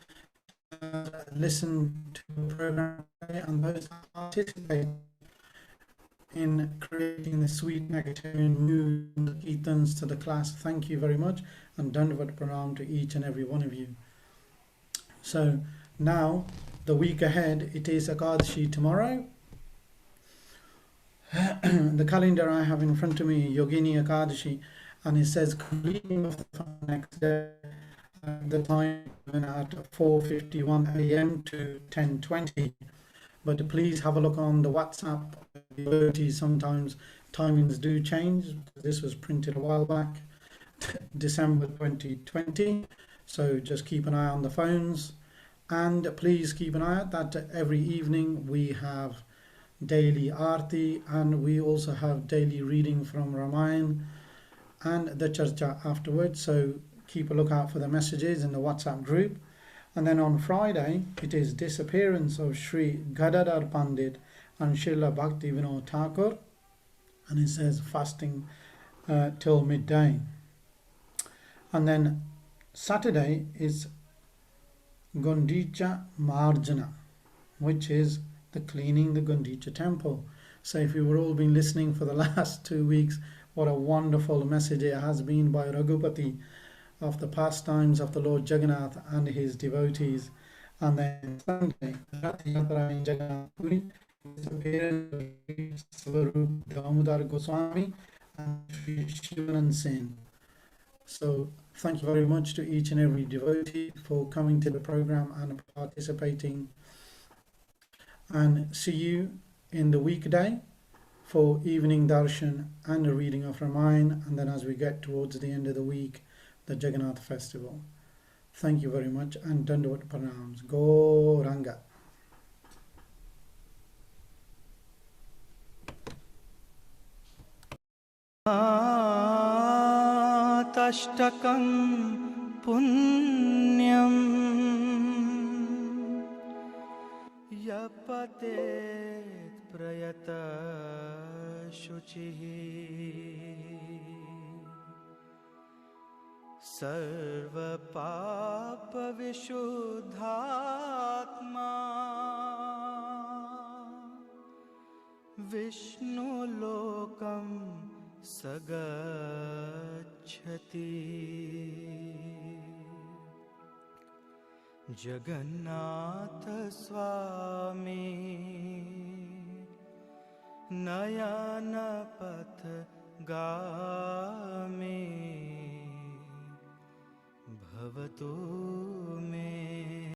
listen to the program and those that participate in creating the sweet Nectarian mood and the Kirtans to the class. Thank you very much, and Dandavat Pranam to each and every one of you. So now, the week ahead, it is Ekadashi tomorrow. The calendar I have in front of me, Yogini Ekadashi, and it says completing of the next day at the time at 4:51 a.m. to 10:20. But please have a look on the WhatsApp devotees. Sometimes timings do change. This was printed a while back, December 2020. So just keep an eye on the phones. And please keep an eye out that every evening we have daily Aarti, and we also have daily reading from Ramayana and the Charcha afterwards. So keep a lookout for the messages in the WhatsApp group. And then on Friday, it is disappearance of Sri Gadadhar Pandit and Srila Bhakti Vinod Thakur. And it says fasting till midday. And then Saturday is Gundicha Marjana, which is the cleaning the Gundicha temple. So if you've all been listening for the last 2 weeks, what a wonderful message it has been by Raghupati of the pastimes of the Lord Jagannath and his devotees. And then Sunday, Rath Yatra in Jagannath Puri, Swarup Damodar Goswami and Sri Shivanand Sen. So thank you very much to each and every devotee for coming to the program and participating. And see you in the weekday for evening darshan and a reading of Ramayana, and then as we get towards the end of the week, the Jagannath festival. Thank you very much and Dandavat Pranams. Goranga. तष्टकं पुण्यं यपतेत् प्रयतः शुचिः सर्वपापविशुद्धात्मा विष्णुलोकं सगच्छति जगन्नाथ स्वामी नयनपथगामी भवतु मे